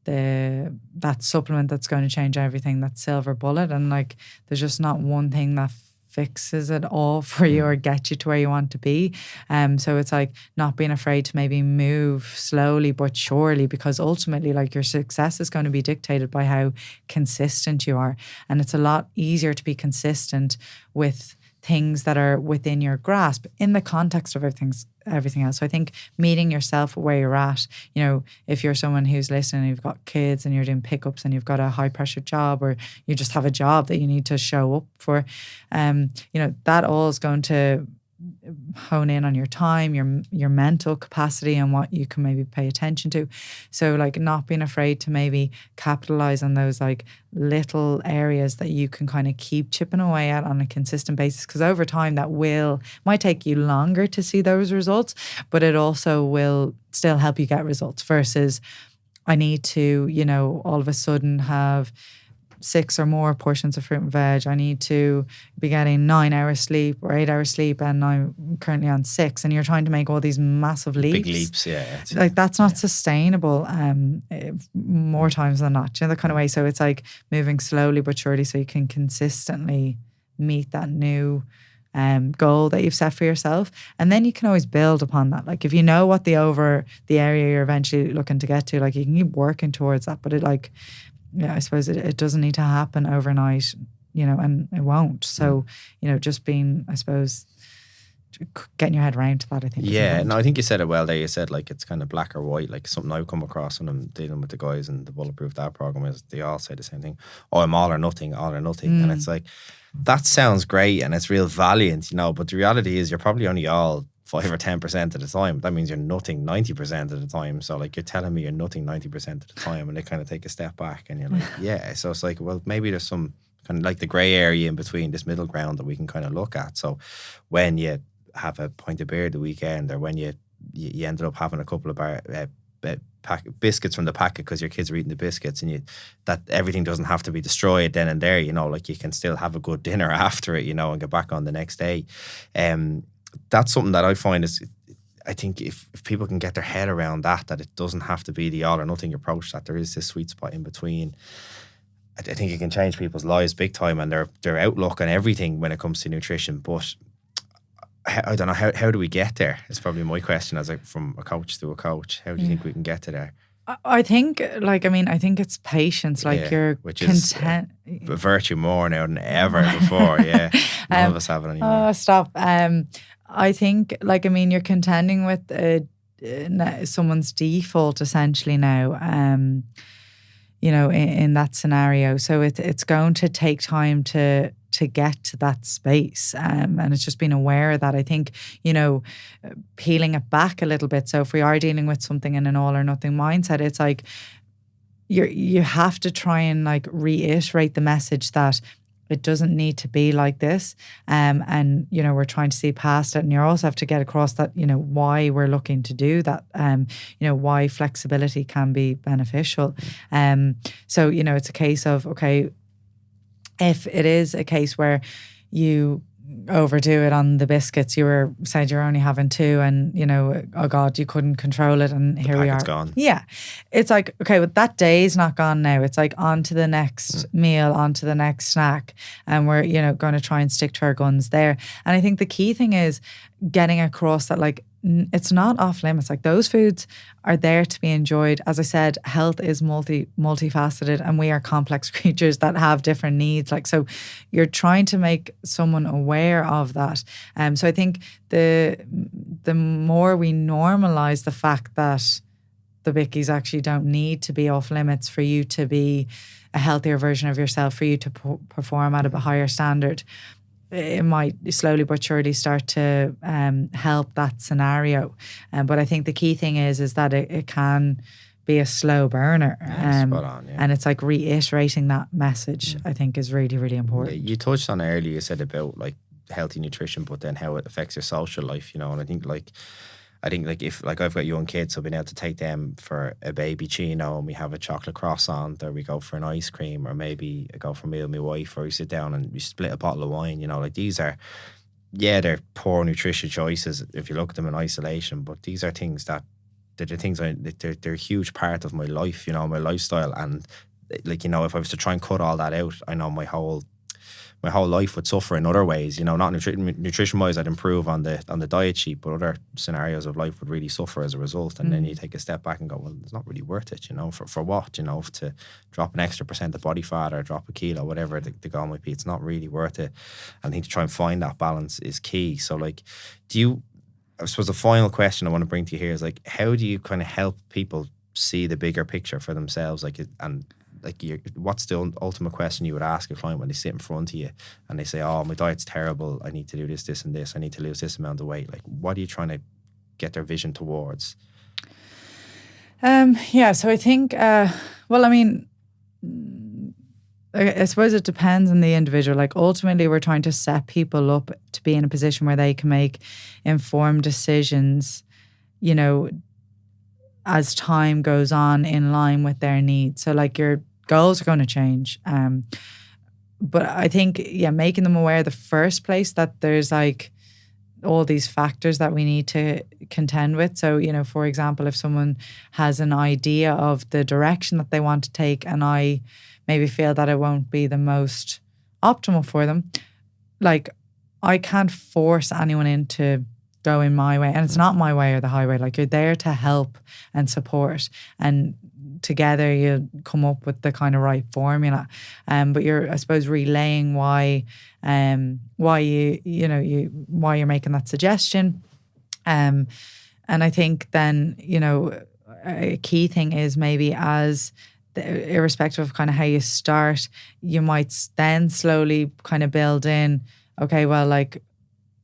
that supplement that's going to change everything, that silver bullet, and like there's just not one thing that fixes it all for you or get you to where you want to be. So it's like not being afraid to maybe move slowly but surely, because ultimately like your success is going to be dictated by how consistent you are. And it's a lot easier to be consistent with things that are within your grasp in the context of everything else. So I think meeting yourself where you're at, you know, if you're someone who's listening and you've got kids and you're doing pickups and you've got a high pressure job, or you just have a job that you need to show up for, you know, that all is going to hone in on your time, your mental capacity, and what you can maybe pay attention to. So like not being afraid to maybe capitalize on those like little areas that you can kind of keep chipping away at on a consistent basis, because over time that might take you longer to see those results, but it also will still help you get results, versus I need to, you know, all of a sudden have 6 or more portions of fruit and veg. I need to be getting 9 hours sleep or 8 hours sleep, and I'm currently on 6. And you're trying to make all these massive leaps. Big leaps, yeah. Like that's not sustainable more times than not. You know, that kind of way. So it's like moving slowly but surely so you can consistently meet that new goal that you've set for yourself, and then you can always build upon that. Like if you know what the area you're eventually looking to get to, like you can keep working towards that. But I suppose it doesn't need to happen overnight, and it won't. So just being, I suppose, getting your head around to that, I think. Yeah, no, I think you said it well there. You said like it's kind of black or white. Like something I've come across when I'm dealing with the guys in the Bulletproof Dad program is they all say the same thing. Oh, I'm all or nothing. And it's like, that sounds great and it's real valiant, but the reality is you're probably only all 5 or 10% of the time. That means you're nothing 90% of the time. So like you're telling me you're nothing 90% of the time, and they kind of take a step back and you're like, yeah. So it's like, well, maybe there's some kind of like the grey area in between, this middle ground that we can kind of look at. So when you have a pint of beer the weekend, or when you ended up having a couple of biscuits from the packet because your kids are eating the biscuits, and that everything doesn't have to be destroyed then and there, like you can still have a good dinner after it, and get back on the next day. That's something that I find is, I think if people can get their head around that it doesn't have to be the all or nothing approach, that there is this sweet spot in between. I think it can change people's lives big time and their outlook on everything when it comes to nutrition. But I don't know, how do we get there? It's probably my question from a coach to a coach. How do you think we can get to there? I think, I think it's patience. You're which content. Is a virtue more now than ever before. Yeah, none of us have it anymore. Oh, stop. I think, you're contending with someone's default essentially now. In that scenario, so it's going to take time to get to that space, and it's just being aware of that. I think peeling it back a little bit. So if we are dealing with something in an all or nothing mindset, it's like you have to try and reiterate the message that it doesn't need to be like this, and we're trying to see past it. And you also have to get across that why we're looking to do that, why flexibility can be beneficial. So it's a case of, okay, if it is a case where you overdo it on the biscuits, you said you're only having 2, and oh God, you couldn't control it, and here we are. Gone. Yeah, it's like, okay, but that day's not gone now. It's like on to the next meal, on to the next snack, and we're going to try and stick to our guns there. And I think the key thing is getting across that it's not off limits. Those foods are there to be enjoyed. As I said, health is multifaceted, and we are complex creatures that have different needs. So you're trying to make someone aware of that. So I think the more we normalize the fact that the bickies actually don't need to be off limits for you to be a healthier version of yourself, for you to perform at a higher standard, it might slowly but surely start to help that scenario. But I think the key thing is that it can be a slow burner. Spot on, yeah. And it's reiterating that message, I think, is really, really important. You touched on earlier, you said about healthy nutrition, but then how it affects your social life, and I think if I've got young kids, so being able to take them for a baby chino and we have a chocolate croissant, or we go for an ice cream, or maybe I go for a meal with my wife, or we sit down and we split a bottle of wine, these are, they're poor nutrition choices if you look at them in isolation, but these are things that they're a huge part of my life, my lifestyle. And if I was to try and cut all that out, I know my whole life would suffer in other ways, not nutrition wise. I'd improve on the diet sheet, but other scenarios of life would really suffer as a result. And then you take a step back and go, well, it's not really worth it, for what, to drop an extra % of body fat or drop a kilo, whatever the goal might be. It's not really worth it. And I think to try and find that balance is key. So I suppose the final question I want to bring to you here is how do you kind of help people see the bigger picture for themselves? What's the ultimate question you would ask a client when they sit in front of you and they say, oh, my diet's terrible, I need to do this, this and this, I need to lose this amount of weight? What are you trying to get their vision towards? So I think, I suppose it depends on the individual. Ultimately, we're trying to set people up to be in a position where they can make informed decisions, as time goes on in line with their needs. So your goals are going to change. But I think, making them aware the first place that there's all these factors that we need to contend with. So, for example, if someone has an idea of the direction that they want to take and I maybe feel that it won't be the most optimal for them, I can't force anyone into going my way. And it's not my way or the highway. Like, you're there to help and support, and together you come up with the kind of right formula. But you're, I suppose, relaying why why you're making that suggestion. And I think then, a key thing is maybe irrespective of kind of how you start, you might then slowly kind of build in, okay, well, like,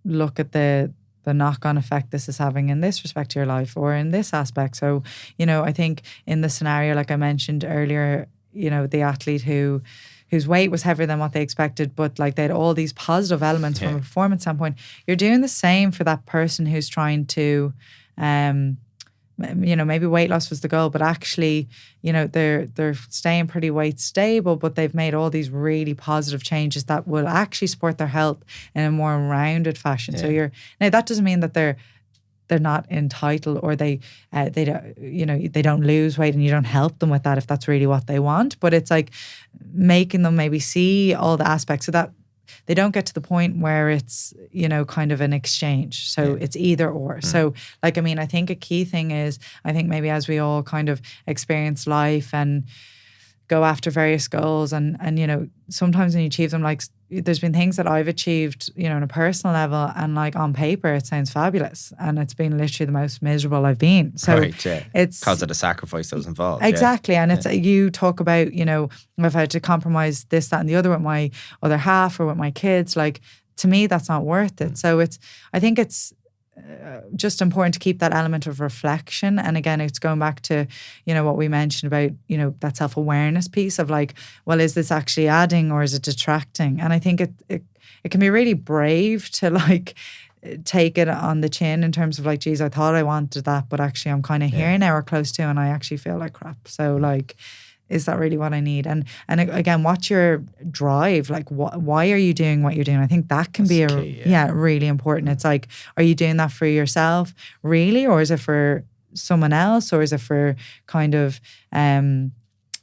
look at the knock-on effect this is having in this respect to your life or in this aspect. So, I think in the scenario, like I mentioned earlier, the athlete whose weight was heavier than what they expected, but like they had all these positive elements from a performance standpoint. You're doing the same for that person who's trying to, maybe weight loss was the goal, but actually, they're staying pretty weight stable, but they've made all these really positive changes that will actually support their health in a more rounded fashion. So now that doesn't mean that they're not entitled, or they don't lose weight and you don't help them with that if that's really what they want. But it's like making them maybe see all the aspects so that they don't get to the point where it's, kind of an exchange. So it's either or. So like, I think a key thing is, I think maybe as we all kind of experience life and go after various goals and sometimes when you achieve them, like there's been things that I've achieved, on a personal level, and like on paper it sounds fabulous, and it's been literally the most miserable I've been. So it's because of the sacrifice that was involved. Exactly. And it's, you talk about, I've had to compromise this, that and the other with my other half or with my kids. Like, to me, that's not worth it. So I think it's just important to keep that element of reflection. And again, it's going back to, what we mentioned about, that self-awareness piece of like, well, is this actually adding or is it detracting? And I think it can be really brave to like take it on the chin in terms of like, geez, I thought I wanted that, but actually I'm kind of here now or close to, and I actually feel like crap. So like, is that really what I need? And again, what's your drive? Like, why are you doing what you're doing? I think that can be really important. It's like, are you doing that for yourself, really? Or is it for someone else? Or is it for kind of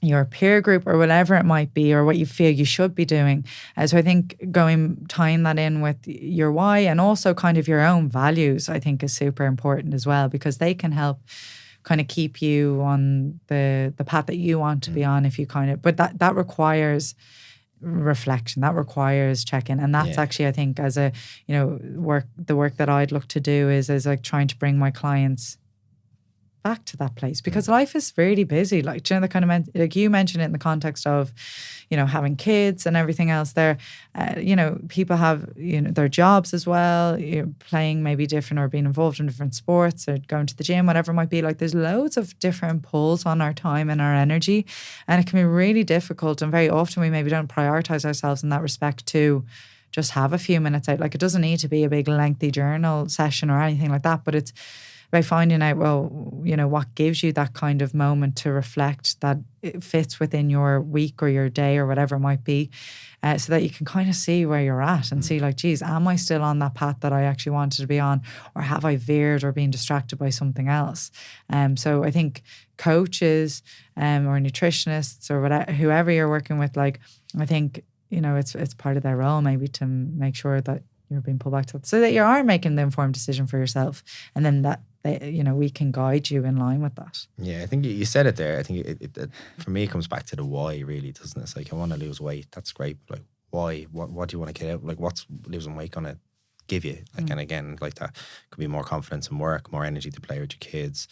your peer group or whatever it might be, or what you feel you should be doing? So I think tying that in with your why and also kind of your own values, I think is super important as well, because they can help kind of keep you on the path that you want to be on, if you kind of, but that requires reflection, that requires check-in. And that's actually, I think, as a, the work that I'd look to do is like trying to bring my clients back to that place, because life is really busy. Like, the kind of like you mentioned it in the context of, having kids and everything else there. People have, their jobs as well, playing maybe different or being involved in different sports or going to the gym, whatever it might be. Like, there's loads of different pulls on our time and our energy, and it can be really difficult. And very often we maybe don't prioritize ourselves in that respect to just have a few minutes out. Like, it doesn't need to be a big lengthy journal session or anything like that, but it's by finding out, well, what gives you that kind of moment to reflect that it fits within your week or your day or whatever it might be, so that you can kind of see where you're at and see like, geez, am I still on that path that I actually wanted to be on, or have I veered or been distracted by something else? So I think coaches or nutritionists or whatever, whoever you're working with, like, I think, it's part of their role maybe to make sure that you're being pulled back to it, so that you are making the informed decision for yourself, and then that we can guide you in line with that. Yeah, I think you said it there. I think it for me, it comes back to the why, really, doesn't it? It's like, I want to lose weight. That's great. Like, why? What do you want to get out? Like, what's losing weight gonna give you? Like, and again, like, that could be more confidence in work, more energy to play with your kids,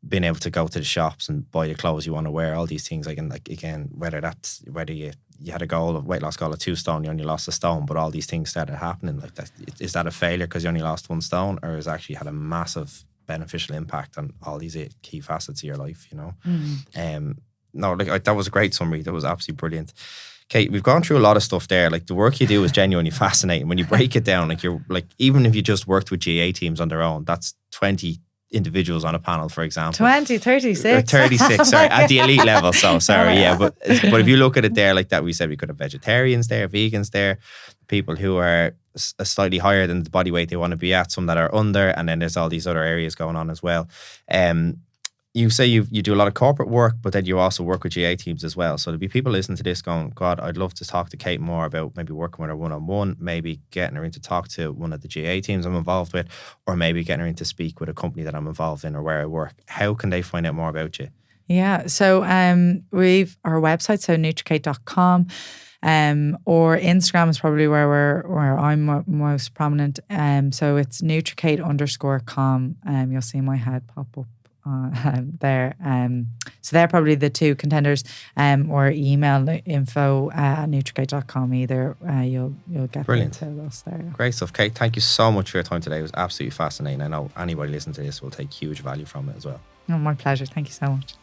being able to go to the shops and buy your clothes you want to wear, all these things. Like, and like, again, whether you had a weight loss goal of 2 stone, you only lost 1 stone, but all these things started happening like that. Is that a failure because you only lost 1 stone, or has actually had a massive beneficial impact on all these key facets of your life, No, like, that was a great summary. That was absolutely brilliant. Kate, we've gone through a lot of stuff there. Like, the work you do is genuinely fascinating. When you break it down, like, you're like, even if you just worked with GA teams on their own, that's 20 individuals on a panel, for example. 36. 36, sorry, at the elite level. So sorry, but if you look at it there like that, we said we could have vegetarians there, vegans there, people who are slightly higher than the body weight they want to be at, some that are under, and then there's all these other areas going on as well. you say you do a lot of corporate work, but then you also work with GA teams as well. So there'll be people listening to this going, God, I'd love to talk to Kate more about maybe working with her one-on-one, maybe getting her in to talk to one of the GA teams I'm involved with, or maybe getting her in to speak with a company that I'm involved in or where I work. How can they find out more about you? Yeah, so we've our website, so nutricate.com. Or Instagram is probably where I'm most prominent. So it's nutricate_com. You'll see my head pop up there. So they're probably the two contenders. Or email info@nutricate.com either. You'll get Brilliant to us there. Great stuff, Kate. Thank you so much for your time today. It was absolutely fascinating. I know anybody listening to this will take huge value from it as well. Oh, my pleasure. Thank you so much.